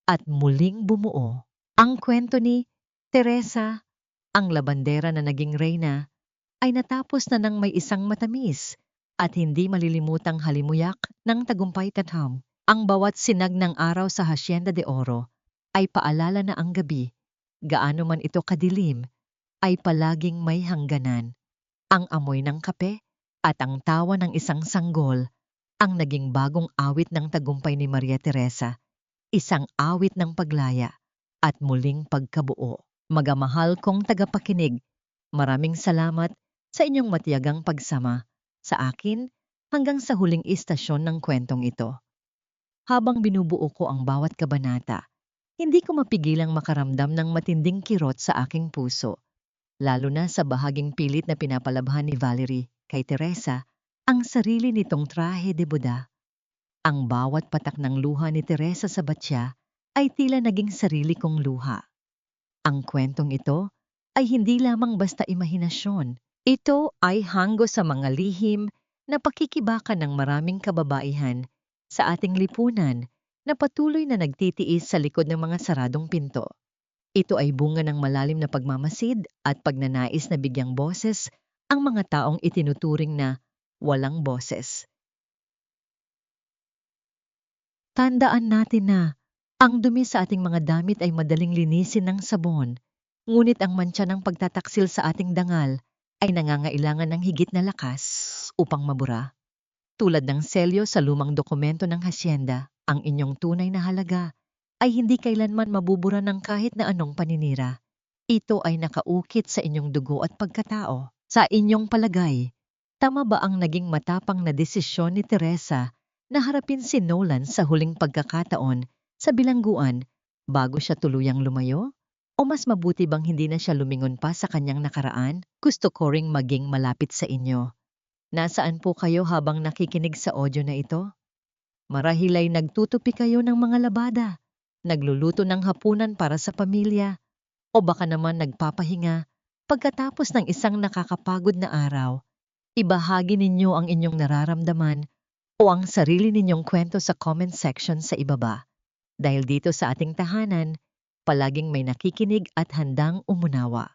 at muling bumuo. Ang kwento ni Teresa, ang labandera na naging reyna, ay natapos na ng may isang matamis at hindi malilimutang halimuyak ng tagumpay tatham. Ang bawat sinag ng araw sa Hacienda de Oro ay paalala na ang gabi, gaano man ito kadilim, ay palaging may hangganan. Ang amoy ng kape at ang tawa ng isang sanggol ang naging bagong awit ng tagumpay ni Maria Teresa, isang awit ng paglaya at muling pagkabuo. Magamahal kong tagapakinig, maraming salamat sa inyong matiyagang pagsama sa akin hanggang sa huling istasyon ng kwentong ito. Habang binubuo ko ang bawat kabanata, hindi ko mapigilang makaramdam ng matinding kirot sa aking puso, lalo na sa bahaging pilit na pinapalabhan ni Valerie kay Teresa ang sarili nitong trahe de boda. Ang bawat patak ng luha ni Teresa sa batya ay tila naging sarili kong luha. Ang kwentong ito ay hindi lamang basta imahinasyon. Ito ay hanggo sa mga lihim na pakikibaka ng maraming kababaihan sa ating lipunan na patuloy na nagtitiis sa likod ng mga saradong pinto. Ito ay bunga ng malalim na pagmamasid at pagnanais na bigyang boses ang mga taong itinuturing na walang boses. Tandaan natin na ang dumi sa ating mga damit ay madaling linisin ng sabon, ngunit ang mantsa ng pagtataksil sa ating dangal ay nangangailangan ng higit na lakas upang mabura. Tulad ng selyo sa lumang dokumento ng hacienda, ang inyong tunay na halaga ay hindi kailanman mabubura ng kahit na anong paninira. Ito ay nakaukit sa inyong dugo at pagkatao. Sa inyong palagay, tama ba ang naging matapang na desisyon ni Teresa na harapin si Nolan sa huling pagkakataon sa bilangguan bago siya tuluyang lumayo? O mas mabuti bang hindi na siya lumingon pa sa kanyang nakaraan? Gusto ko ring maging malapit sa inyo. Nasaan po kayo habang nakikinig sa audio na ito? Marahil ay nagtutupi kayo ng mga labada, nagluluto ng hapunan para sa pamilya, o baka naman nagpapahinga pagkatapos ng isang nakakapagod na araw. Ibahagi ninyo ang inyong nararamdaman o ang sarili ninyong kwento sa comment section sa ibaba. Dahil dito sa ating tahanan, palaging may nakikinig at handang umunawa.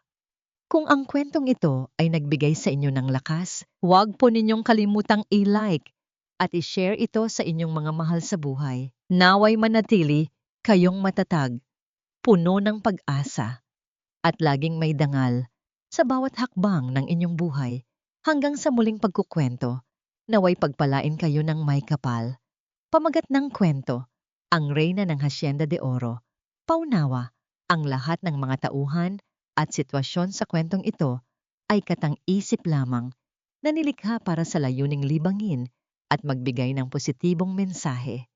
Kung ang kwentong ito ay nagbigay sa inyo ng lakas, huwag po ninyong kalimutang i-like at i-share ito sa inyong mga mahal sa buhay. Naway manatili kayong matatag, puno ng pag-asa, at laging may dangal sa bawat hakbang ng inyong buhay. Hanggang sa muling pagkukwento, naway pagpalain kayo ng may kapal. Pamagat ng kwento, ang reyna ng Hacienda de Oro. Paunawa, ang lahat ng mga tauhan at sitwasyon sa kwentong ito ay katang-isip lamang na nilikha para sa layuning libangin at magbigay ng positibong mensahe.